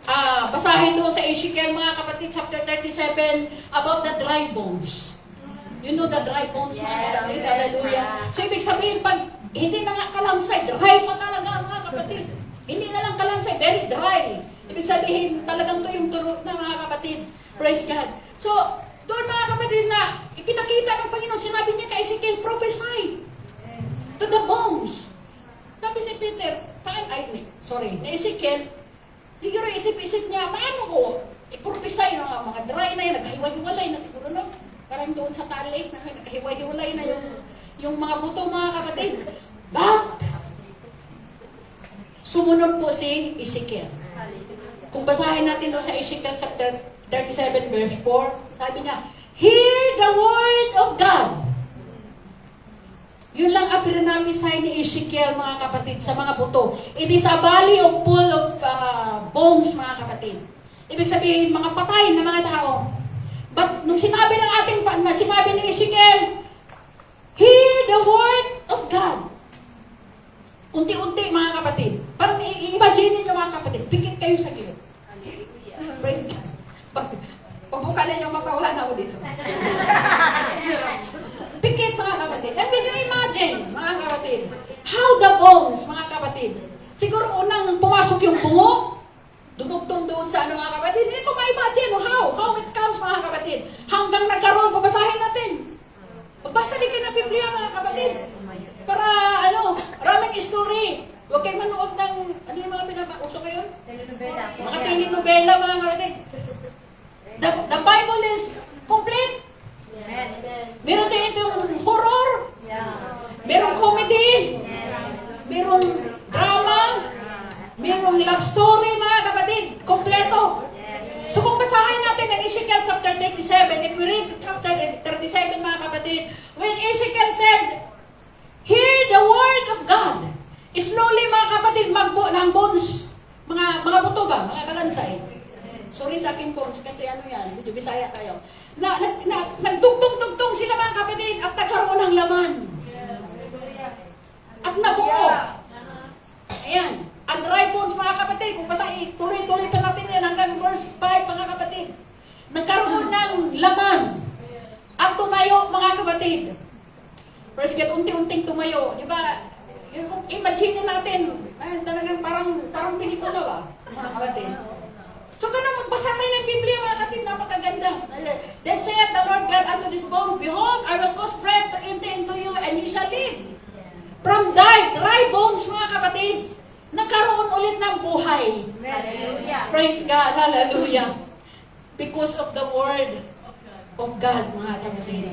basahin doon sa Ezekiel, mga kapatid, chapter 37, about the dry bones. You know the dry bones, mga kapatid? Hallelujah. So, ibig sabihin, pag hindi na nga kalansay, dry pa talaga, mga kapatid. Hindi na lang kalansay, very dry. Ibig sabihin, talagang tuyong-turo na, mga kapatid. Praise God. So, doon, mga kapatid, na ipinakita ng Panginoon, sinabi niya kay Ezekiel, prophesy to the bones. Sabi si Peter, ni Ezekiel, siguro isip-isip niya, paano ko i-prophesy ng mga dry na yun, nagkahiwa-hiwalay na siguro, no? Parang doon sa talik, nagkahiwa-hiwalay na yung mga buto, mga kapatid. But, sumunod po si Ezekiel. Kung basahin natin doon sa Ezekiel chapter 37 verse 4, sabi niya, hear the word of God. Yun lang ang pinanamisay ni Ezekiel, mga kapatid, sa mga buto. It is a valley of full of bones, mga kapatid. Ibig sabihin, mga patay na mga tao. But nung sinabi ni Ezekiel, hear the word of God. Unti-unti, mga kapatid. Parang i-imagine niyo, mga kapatid, pikit kayo sa gilid. Praise God. Pagbuka na yung mata, wala na ako dito. Pikit, mga kapatid. And then you imagine, mga kapatid, how the bones, mga kapatid. Siguro unang pumasok yung bungo, dumugtong doon sa mga kapatid. Hindi ko ma-imagine how it comes, mga kapatid. Hanggang nagkaroon, babasahin natin. Magbasa din kayo ng Biblia, mga kapatid. Para, maraming story. Huwag kayo manood ng, yung mga pinapauso kayo? Mga telenovela, mga kapatid. The Bible is complete. Meron din itong horror. Merong comedy. Merong drama. Merong love story, mga kapatid. Kompleto. So kung basahin natin ang Ezekiel chapter 37, if we read chapter 37, mga kapatid, when Ezekiel said, hear the word of God, slowly, mga kapatid, magbo ng bones, mga buto ba, mga kalansay. Sorry sa aking bones, kasi medyo Bisaya tayo. Nagdugtong-dugtong sila, mga kapatid, at nagkaroon ng laman. At nabuo. Ayan. Ang dry bones, mga kapatid, kung basahin, tuloy-tuloy pa natin yan hanggang verse 5, mga kapatid. Nagkaroon ng laman. At tumayo, mga kapatid. First get, unti-unting tumayo. Di ba? Imagine natin, talagang parang pelikula ba, mga kapatid. So, kung magbasa tayo ng Biblia, mga kapatid, napakaganda. Then saith the Lord God unto this bones, behold, I will cause breath to enter into you, and you shall live. From dry bones, mga kapatid, nagkaroon ulit ng buhay. Hallelujah. Praise God. Hallelujah. Because of the word of God, mga kapatid.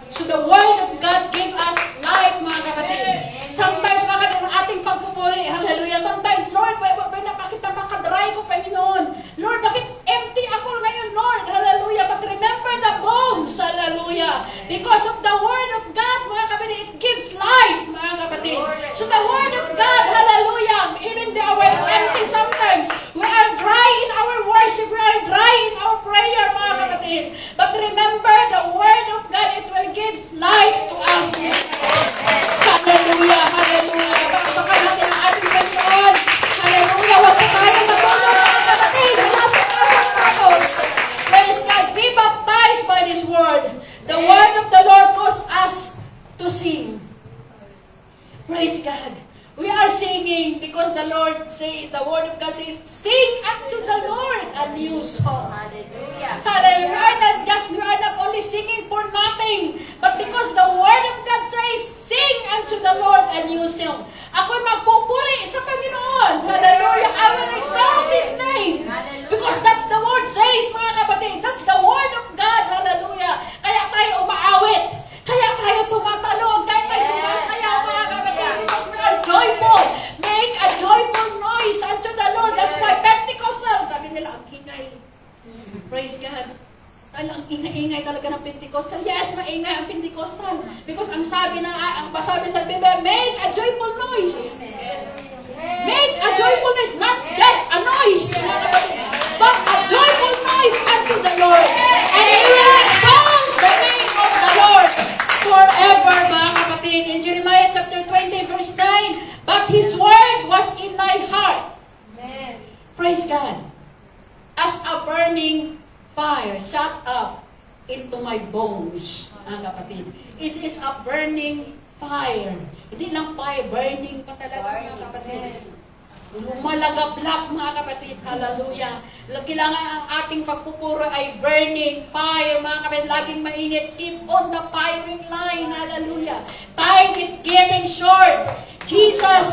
So the word of God gave us life, mga kapatid. Sometimes, mga kapatid, ang ating pagpupuri, hallelujah. Sometimes, Lord, bakit napaka-dry ko, Panginoon? Lord, bakit empty ako ngayon, Lord? Hallelujah. But remember the bones, hallelujah. Because of the word of God, mga kapatid, it gives life, mga kapatid. So the word of God, hallelujah, even though we're empty sometimes, we are dry in our worship, we are dry in our prayer, mga kapatid. But remember the word of God, it will give life to us. Hallelujah, hallelujah. Baka natin ang ating Panginoon. Hallelujah, huwag na tayo matulog, mga kapatid. Hanapin natin tapos. Praise God, be baptized by this word. The word of the Lord caused us to sing. Praise God. We are singing because the Lord says, the word of God says, sing unto the Lord a new song. Hallelujah. Hallelujah. We are not only singing for nothing, but because the word of God says, sing unto the Lord a new song. Ako'y magpupuri sa Panginoon. Hallelujah. I will extol His name. Because that's the word says, mga kapatid. That's the word of God. Hallelujah. Kaya tayo umaawit. Kaya tayo tumatalog. Kaya tayo sumasayaw, mga kapatid. Because we are joyful. Make a joyful noise unto the Lord. That's why Pentecostal. Sabi nila, ang ingay. Praise God. Ang ingay talaga ng Pentecostal. Yes, maingay ang Pentecostal. Because ang sabi sa Biblia, make a joyful noise. Make a joyful noise. Not just a noise, mga kapatid, but a joyful noise unto the Lord. And we will exalt the name of the Lord forever, mga kapatid. In Jeremiah chapter 20, verse 9, but His word was in thy heart. Praise God. As a burning fire shut up into my bones, mga kapatid. It is a burning fire. Hindi lang fire, burning pa talaga, mga kapatid. Lumalagablak, mga kapatid. Hallelujah. Kailangan ang ating pagpupuro ay burning fire, mga kapatid. Laging mainit. Keep on the firing line. Hallelujah. Time is getting short. Jesus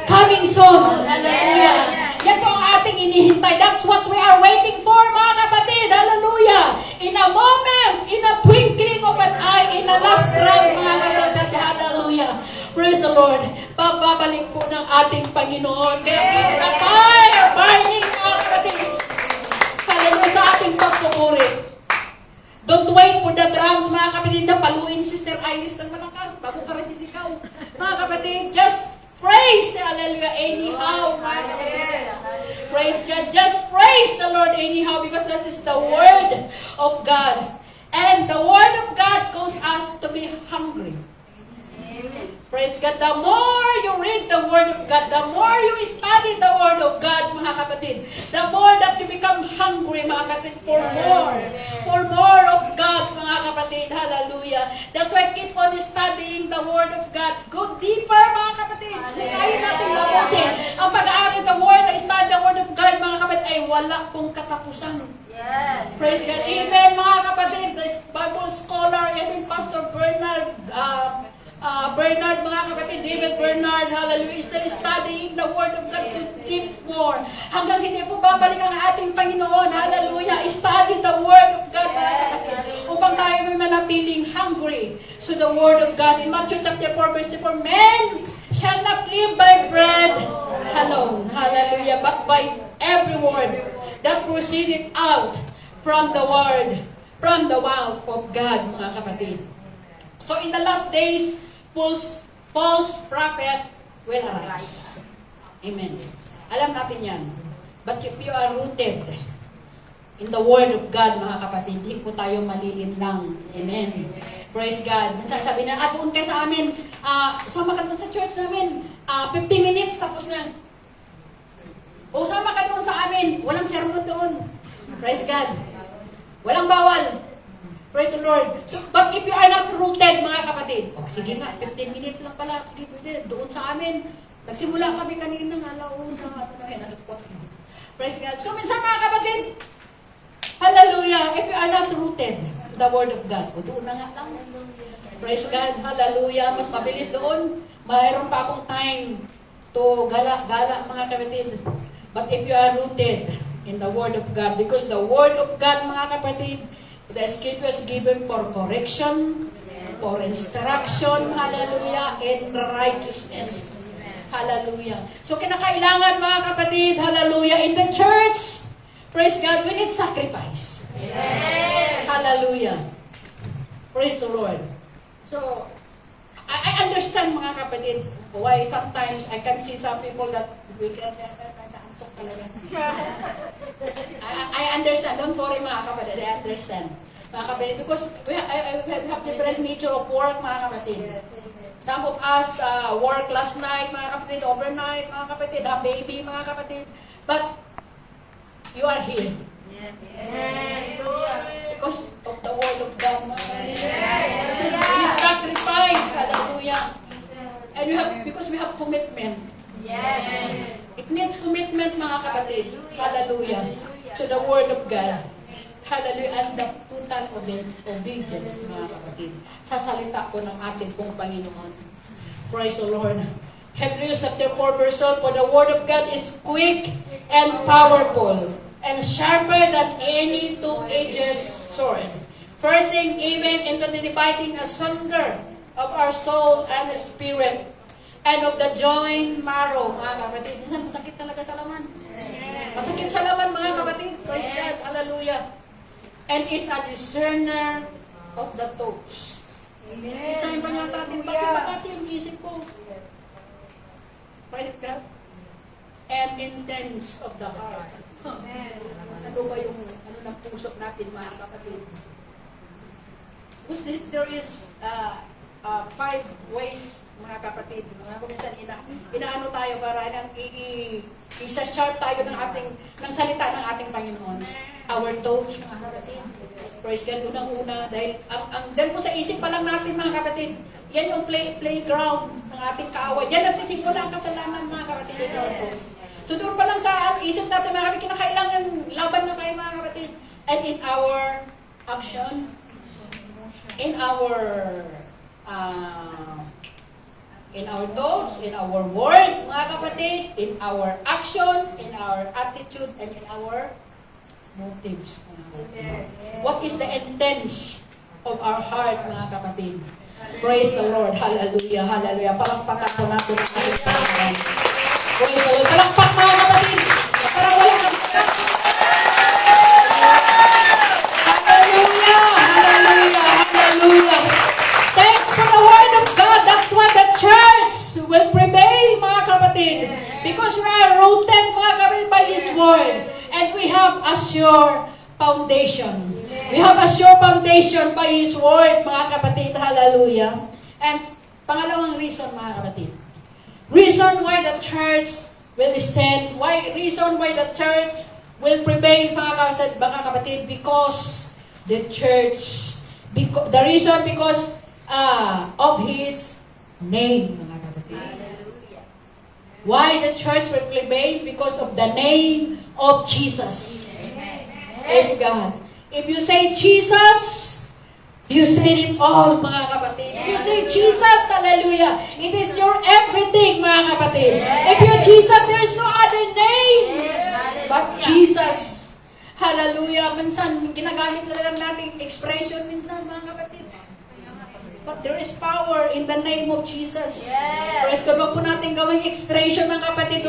coming soon. Hallelujah. Yan po ang ating inihintay. That's what we are waiting for, mga kapatid. Hallelujah. In a moment, in a twinkling of an eye, in a last round, mga kapatid. Hallelujah. Praise the Lord. Babalik po ng ating Panginoon. Kaya keep the fire burning, mga kapatid. Hallelujah, sa ating pagpupuri. Don't wait for the drums, mga kapatid, na paluin Sister Iris ng malakas bago ka rin sisigaw. Mga kapatid, just praise, hallelujah, anyhow, mga kapatid. Praise God. Just praise the Lord anyhow because that is the Word of God. And the Word of God causes us to be hungry. Praise God. The more you read the Word of God, the more you study the Word of God, mga kapatid, the more that you become hungry, mga kapatid, for more of God, mga kapatid. Hallelujah. That's why keep on studying the Word of God. Go deeper, mga kapatid. Ayaw natin mabutin. Ang pag-aaral the Word, study the Word of God, mga kapatid, ay wala pong katapusan. Yes. Praise God. Even, mga kapatid, the Bible scholar, even Pastor Bernard, mga kapatid, David Bernard, hallelujah, is still studying the Word of God to deep more. Hanggang hindi po babalik ang ating Panginoon, hallelujah, study the Word of God, mga kapatid, upang tayo may manatiling hungry so the Word of God. In Matthew chapter 4, verse 4, men shall not live by bread alone, hallelujah, but by every word that proceeded out from the Word, from the mouth of God, mga kapatid. So in the last days, false prophet will arise. Amen. Alam natin yan. But if you are rooted in the Word of God, mga kapatid, hindi po tayo malilinlang. Amen. Praise God. Minsan sabi na, doon kayo sa amin, sama ka doon sa church namin, 50 minutes, tapos na. O sama ka doon sa amin, walang sermon doon. Praise God. Walang bawal. Praise the Lord. So, but if you are not rooted, mga kapatid, sige nga, 15 minutes lang pala, sige, doon sa amin. Nagsimula kami kanina ng alaon sa praise God. So, minsan mga kapatid, hallelujah, if you are not rooted, the Word of God, doon na nga lang. Praise God, hallelujah, mas mabilis doon. Mayroon pa akong time to gala, mga kapatid. But if you are rooted in the Word of God, because the Word of God, mga kapatid, the Scripture is given for correction, for instruction, hallelujah, in righteousness. Hallelujah. So, kinakailangan, mga kapatid, hallelujah, in the church, praise God, we need sacrifice. Yes. Hallelujah. Praise the Lord. So, I understand, mga kapatid, why sometimes I can see some people that we can I understand. Don't worry, mga kapatid. I understand. Mga kapatid, because we have different nature of work, mga kapatid. Some of us work last night, mga kapatid, overnight, mga kapatid, have baby, mga kapatid. But you are here. Because of the Word of God, mga kapatid. We need sacrifice. Hallelujah. And because we have commitment. Yes. It needs commitment, mga kapatid. Hallelujah. To the Word of God. Hallelujah. And the total obedience, mga kapatid. Sa salita po ng ating pong Panginoon. Praise the Lord. Hebrews chapter 4 verse 12, for the Word of God is quick and powerful and sharper than any two-edged sword, piercing even into the dividing asunder of our soul and spirit, and of the joint marrow, mga kapatid. Masakit talaga sa laman. Masakit sa laman, mga kapatid. Praise God. Hallelujah. And is a discerner of the thoughts. Isahin pa niya natin, bakit ba natin yung isip ko? Praise God. And intents of the heart. Ano ba yung ng puso natin, mga kapatid? Because there is 5 ways, mga kapatid. Mga kuminsan, inaano tayo para isa-sharp tayo ng salita ng ating Panginoon. Our thoughts, mga kapatid. Praise God, unang-una, dahil dahil po sa isip pa lang natin, mga kapatid, yan yung playground ng ating kaaway. Yan nagsisimula ang kasalanan, mga kapatid, in our thoughts. So doon pa lang sa isip natin, mga kapatid, kinakailangan laban na tayo, mga kapatid. And in our action, in our thoughts, in our word, mga kapatid, in our action, in our attitude, and in our motives. What is the intent of our heart, mga kapatid? Praise the Lord. Hallelujah. Hallelujah. Palakpakan po natin ang ating Panginoon. Praise the Lord. Palakpak, mga kapatid. Parang wala kang Hallelujah. Hallelujah. Hallelujah. Thanks for the word of God. That's why the church will prevail, mga kapatid. Because we are rooted, mga kapatid, by His word. And we have a sure foundation. We have a sure foundation by His word, mga kapatid. Hallelujah. And pangalawang reason, mga kapatid. Reason why the church will stand. Reason why the church will prevail, mga kapatid. Because the church, the reason because of His name, mga kapatid. Why the church will prevail? Because of the name of Jesus. Praise God. If you say Jesus, you say it all, mga kapatid. If you say Jesus, hallelujah, it is your everything, mga kapatid. If you Jesus, there is no other name but Jesus. Hallelujah. Minsan, ginagamit na lang natin expression minsan, mga kapatid. But there is power in the name of Jesus. Praise God. Huwag po natin gawing expression, mga kapatid.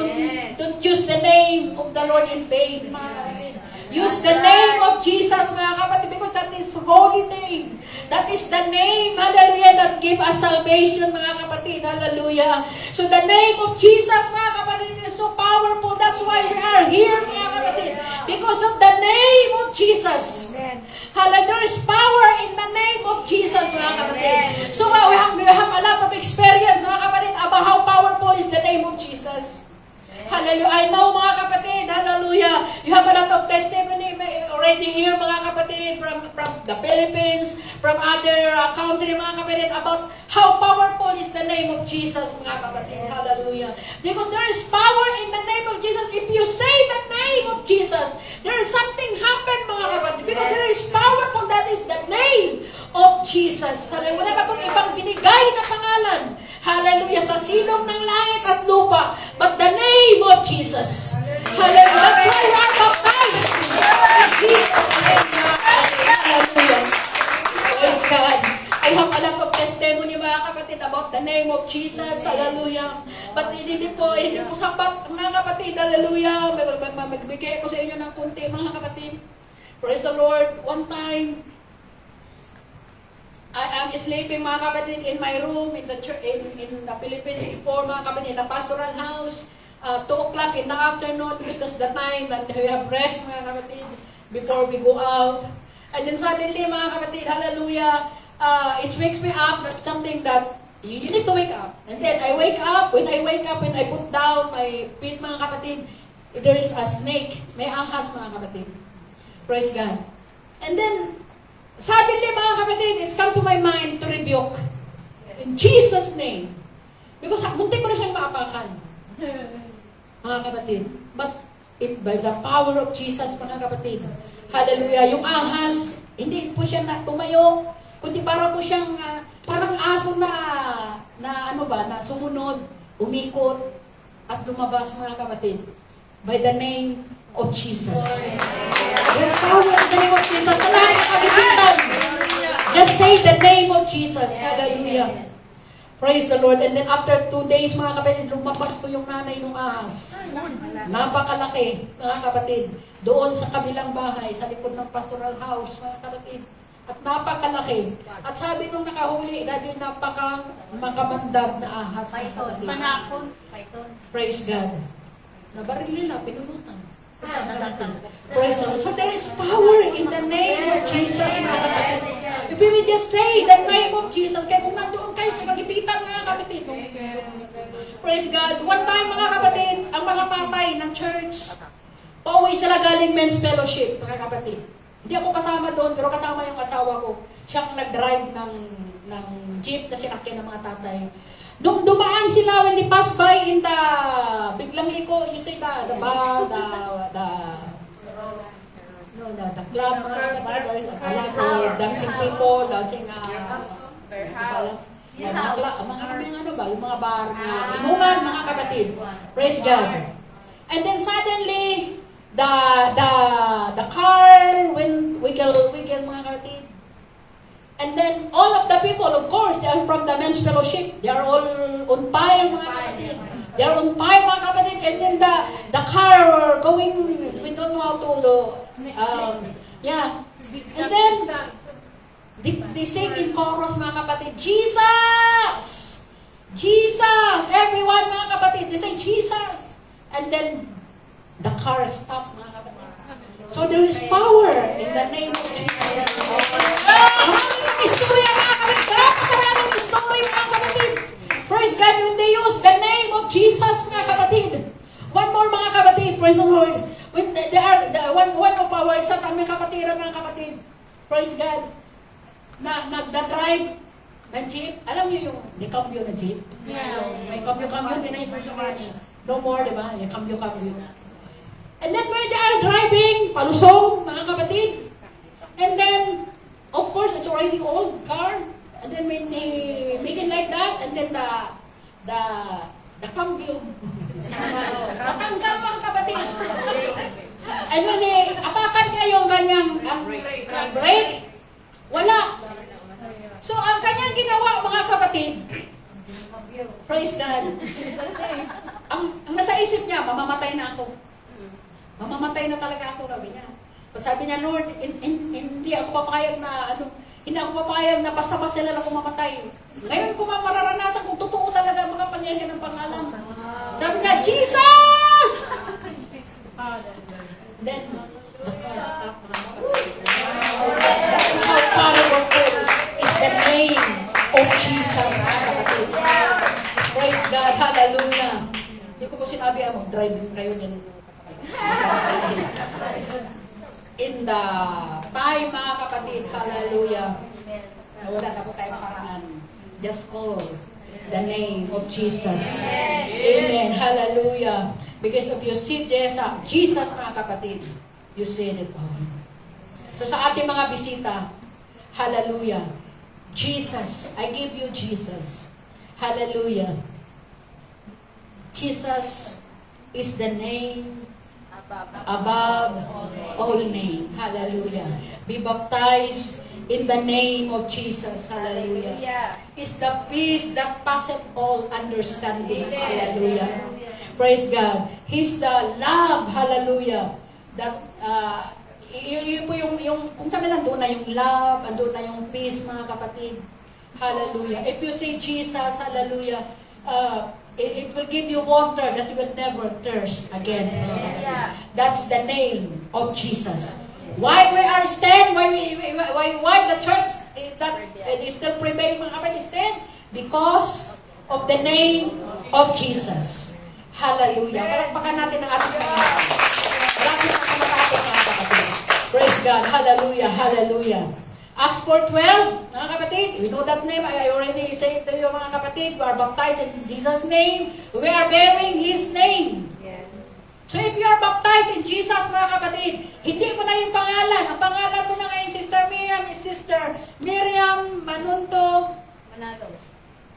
Don't use the name of the Lord in vain, mga kapatid. Use the name of Jesus, mga kapatid, because that is holy name. That is the name, hallelujah, that give us salvation, mga kapatid, hallelujah. So the name of Jesus, mga kapatid, is so powerful. That's why we are here, mga kapatid. Because of the name of Jesus. Hallelujah, there is power in the name of Jesus, mga kapatid. So we have a lot of experience, mga kapatid, about how powerful is the name of Jesus. Hallelujah. I know, mga kapatid, hallelujah, you have a lot of testimony already here, mga kapatid, from the Philippines, from other country, mga kapatid, about how powerful is the name of Jesus, mga kapatid. Hallelujah. Because there is power in the name of Jesus. If you say the name of Jesus, there is something happen, mga kapatid. Because there is powerful, that is the name of Jesus. Hallelujah. Wala ka pong ibang binigay na pangalan. Hallelujah. Sa silong ng langit at lupa. But the name of Jesus. Hallelujah. That's why we are baptized. In Jesus' name. Hallelujah. Praise God. I have a lot of testimony, mga kapatid, about the name of Jesus. Hallelujah. But hindi po sapat, mga kapatid. Hallelujah. Magbigay ko sa inyo ng kunti, mga kapatid. Praise the Lord. One time, I am sleeping, mga kapatid, in my room in the church, in the Philippines before, mga kapatid, in the pastoral house, 2 o'clock in the afternoon, because that's the time that we have rest, mga kapatid, before we go out. And then suddenly, mga kapatid, hallelujah, it wakes me up, that's something that you need to wake up. And then I wake up, when I put down my feet, mga kapatid, there is a snake, may ahas, mga kapatid. Praise God. And then, suddenly, mga kapatid, it's come to my mind to rebuke. In Jesus' name. Because muntik ko na siyang maapakan. Mga kapatid. But by the power of Jesus, mga kapatid. Hallelujah. Yung ahas, hindi po siya na tumayo, kundi parang po siyang, parang aso na sumunod, umikot, at lumabas, mga kapatid. By the name of Jesus. There's power in the name of Jesus. Salamat ka, kagipitan. Just say the name of Jesus. Hallelujah. Praise the Lord. And then after 2 days, mga kapatid, lumabas po yung nanay ng ahas. Napakalaki, mga kapatid. Doon sa kabilang bahay, sa likod ng pastoral house, mga kapatid. At napakalaki. At sabi nung nakahuli, dahil yung makamandar na ahas. Python. Praise God. Nabaril nila, pinunutan. Praise the Lord. So there is power in the name of Jesus, mga kapatid. If we will just say the name of Jesus, kaya kung nandoon kayo sa kagipitan, mga kapatid, Praise God. One time, mga kapatid, ang mga tatay ng church, pauwi sila galing men's fellowship, mga kapatid. Hindi ako kasama doon, pero kasama yung asawa ko. Siyang nag-drive ng jeep na sinakyan ng mga tatay. Nung dumaan sila, when they pass by in the, biglang liko, you say the bar, the club, mga kapatid, there is a club of dancing people, dancing, yung mga bar na inuman, mga kapatid. Praise God. And then suddenly, the car when wiggle, mga kapatid. And then all of the people, of course, they are from the men's fellowship. They are all on fire, mga kapatid. They are on fire, mga kapatid. And then the car going, we don't know how to do, yeah. And then they sing in chorus, mga kapatid, Jesus! Jesus! Everyone, mga kapatid, they say Jesus! And then the car stopped, mga kapatid. So there is power in the name of Jesus. Maraming istorya, mga kapatid. Maraming istorya, mga kapatid. Praise God, when they use the name of Jesus, mga kapatid. One more, mga kapatid. Praise the Lord. When they are, one of our isa kami kapatiran, mga kapatid. Praise God. Nagda-drive ng jeep. Alam niyo yung cambio na jeep? Yeah. May cambio-cambio din na yung personal niya. No more, di ba? Yung cambio-cambio. And then when they are driving, palusong, mga kapatid. And then, of course, it's already old car. And then when they make it like that, and then the cambio, natanggal, mga kapatid. And when apakan niya yung ganyang brake, wala. So, ang kanyang ginawa, mga kapatid, praise God, ang nasa isip niya, mamamatay na ako. Mamamatay na talaga ako, sabi niya. But sabi niya, Lord, hindi ako papayag na basta-basta lang ako mamatay. Ngayon ko mararanasan kung totoo talaga ang mga pangyayari ng pangalan. Sabi niya, Jesus! Then, the car stopped. That's how powerful is the name of Jesus, mga kapatid. Praise God, hallelujah. Hindi ko po sinabi, mag-drive kayo din. In the time, mga kapatid, hallelujah. Wala na po tayo makaraan. Just call the name of Jesus. Amen, hallelujah. Because if you see Jesus, mga kapatid, you see it all. So sa ating mga bisita, hallelujah. Jesus, I give you Jesus. Hallelujah. Jesus is the name above all name. Hallelujah. Be baptized in the name of Jesus. Hallelujah. Is the peace that passeth all understanding. Hallelujah. Praise God. He's the love. Hallelujah. That yun po yung kung sabi lang, doon na yung love, doon na yung peace, mga kapatid. Hallelujah. If you say Jesus, hallelujah, it will give you water that you will never thirst again. That's the name of Jesus. Why we are stand? Why the church that is still prevailing, mga kapatid, stand? Because of the name of Jesus. Hallelujah. Palakpakan natin ang ating Panginoon. Maraming pagkamatapos, mga kapatid. Praise God. Hallelujah. Hallelujah. Acts 4:12, mga kapatid, we know that name. I already said to you, mga kapatid, we are baptized in Jesus' name. We are bearing His name. Yes. So if you are baptized in Jesus, mga kapatid, hindi mo na yung pangalan. Ang pangalan mo na ngayon, Sister Miriam, is Sister Miriam Manunto Manalo.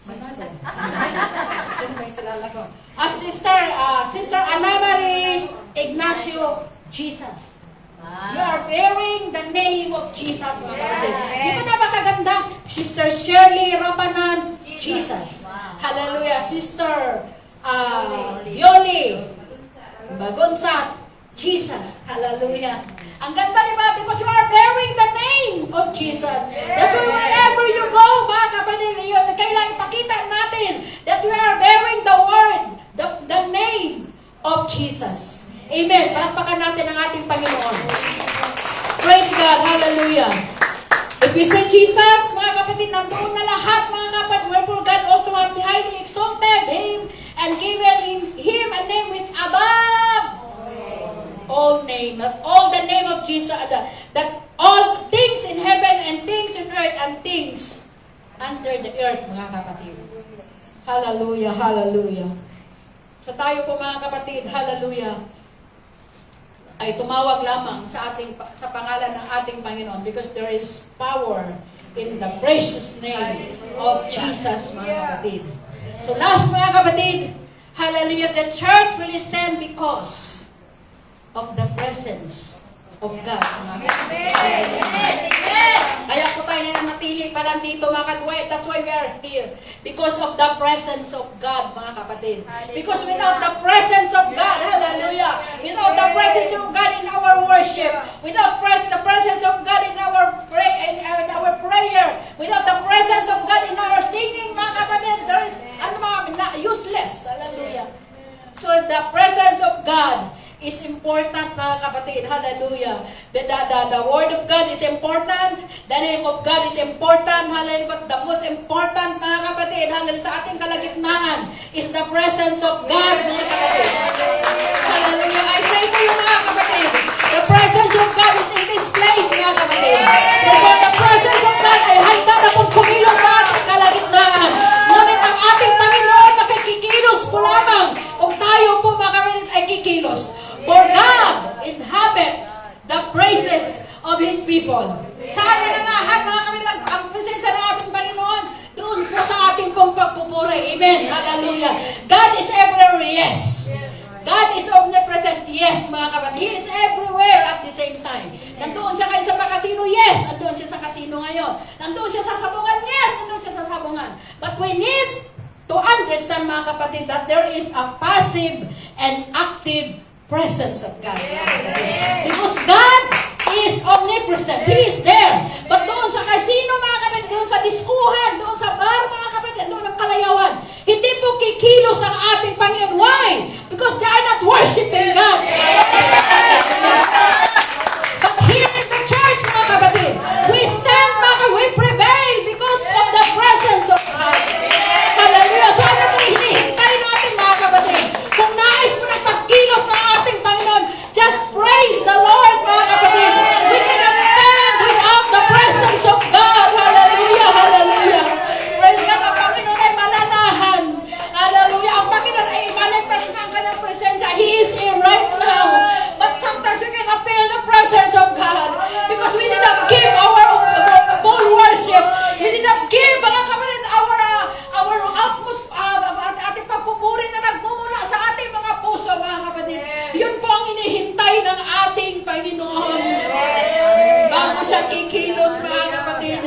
Sino ba yung kilala ko? Sister Ana Marie Ignacio Jesus. You are bearing the name of Jesus, mga kapatid. Di ba na makaganda? Sister Shirley Rapanan, Jesus. Hallelujah. Sister Yoli Bagonsat, Jesus. Hallelujah. Ang ganda, di ba? Because you are bearing the name of Jesus. That's why wherever you go, mga kapatid, kailangan ipakita natin that we are bearing the word, the name of Jesus. Amen. Palakpakan natin ang ating Panginoon. Praise God. Hallelujah. If we say Jesus, mga kapatid, nandoon na lahat, mga kapatid. Wherefore God also hath highly exalted Him and and given him a name which above all name, that all the name of Jesus, that all things in heaven and things in earth and things under the earth, mga kapatid. Hallelujah, hallelujah. So tayo po mga kapatid, hallelujah, ay tumawag lamang sa pangalan ng ating Panginoon because there is power in the precious name of Jesus, mga kapatid. So last, mga kapatid, hallelujah, the church will stand because of the presence of God, mga kapatid. Kaya po tayo nananatili pa lang dito, mga kapatid. That's why we are here. Because of the presence of God, mga kapatid. Because without the presence of God, hallelujah, without the presence of God in our worship, without the presence of God in our prayer, without the presence of God in our singing, mga kapatid, there is useless. Hallelujah. So the presence of God is important, mga kapatid. Hallelujah. The word of God is important. The name of God is important. Hallelujah. But the most important, mga kapatid, hallelujah, sa ating kalagitnaan is the presence of God, mga kapatid. Hallelujah. I say to you, mga kapatid, the presence of God is in this place, mga kapatid. Because the presence of God ay handa na kung kumilos sa ating kalagitnaan. Ngunit ang ating Panginoon nakikikilos po lamang kung tayo po, mga kapatid, ay kikilos. For God inhabits the praises of His people. Saan nananahan, mga kapatid, ang presensya ng ating Panginoon? Doon po sa ating pong pagpupuri. Amen. Hallelujah. God is everywhere, yes. God is omnipresent, yes, mga kapatid. He is everywhere at the same time. Nandoon siya kayo sa kasino, yes. Nandoon siya sa kasino ngayon. Nandoon siya sa sabungan, yes. Nandoon siya sa sabungan. But we need to understand, mga kapatid, that there is a passive and active presence of God. Because God is omnipresent. He is there. But doon sa kasino, mga kapatid, doon sa diskuhan, doon sa bar, mga kapatid, doon ang kalayawan, hindi po kikilos ang ating Panginoon. Why? Because they are not worshiping God. But here in the church, mga kapatid, we stand, we prevail because of the presence of God. Hallelujah. So ano po hinihintay natin, mga kapatid? Kung nais mo ng pagkilos ng ating Panginoon, just praise the Lord, mga kapatid. We cannot stand without the presence of God. Hallelujah, hallelujah. Praise God, ang Panginoon ay mananahan. Hallelujah. Ang Panginoon ay manifest ng kanyang presensya. He is here right now. But sometimes we cannot feel the presence of God because we did not give our full worship. We did not give, mga kapatid, our utmost, ating pagpupuri na nagmumula sa ating mga puso, mga kapatid. Yun po ang inihintay ng ating Panginoon. Bago siya kikilos, mga kapatid.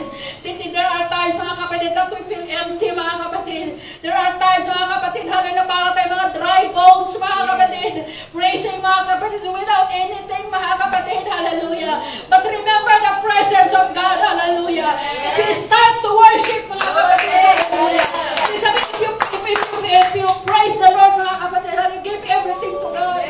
There are times, mga kapatid, that we feel empty, mga kapatid. There are times, mga kapatid, na para tayo mga dry bones, mga kapatid. Praising, mga kapatid, without anything, mga kapatid. Hallelujah. But remember the presence of God. Hallelujah. If you start to worship, mga kapatid, hallelujah. If you praise the Lord, mga kapatid, hallelujah, give everything to God.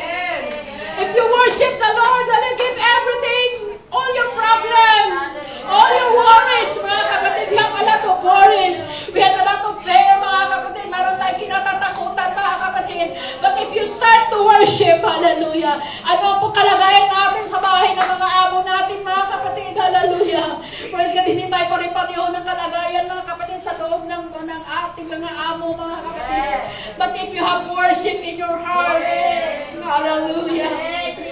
If you worship the Lord, hallelujah, give everything, all your problems, all your worries, mga kapatid. We have a lot of worries. We have a lot of fear, mga kapatid. Meron tayong kinatatakutan, mga kapatid. But if you start to worship, hallelujah, ano po kalagayan natin sa bahay ng mga amo natin, mga kapatid, hallelujah. Praise God, hindi tayo pare-pareho ng kalagayan, mga kapatid, sa loob ng ating mga amo, mga kapatid. But if you have worship in your heart, hallelujah.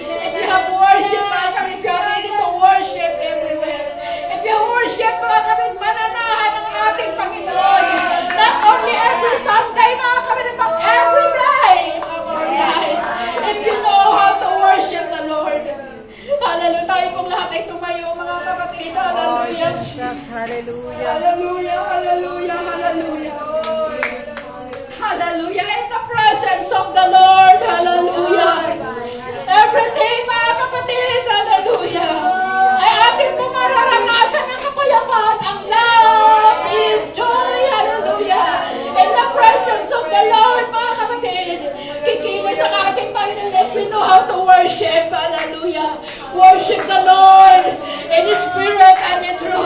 If you have worship, mga kapatid, if you are ready to worship everywhere. If you worship, mga kapatid, mananahan ng ating Panginoon. Not only every Sunday, mga kapatid, but every day of our life. If you know how to worship the Lord. Hallelujah. Tayo pong lahat ay tumayo, mga kapatid. Hallelujah. Hallelujah. Hallelujah. Hallelujah. Hallelujah. Hallelujah. In the presence of the Lord. Hallelujah. Everything, mga kapatid. Hallelujah. Ay ating pong mararanasan ng kapayapaan. Ang love is joy. Hallelujah. In the presence of the Lord, mga kapatid. Kikilos ang ating Panginoon if we know how to worship. Hallelujah. Worship the Lord in His Spirit and in truth.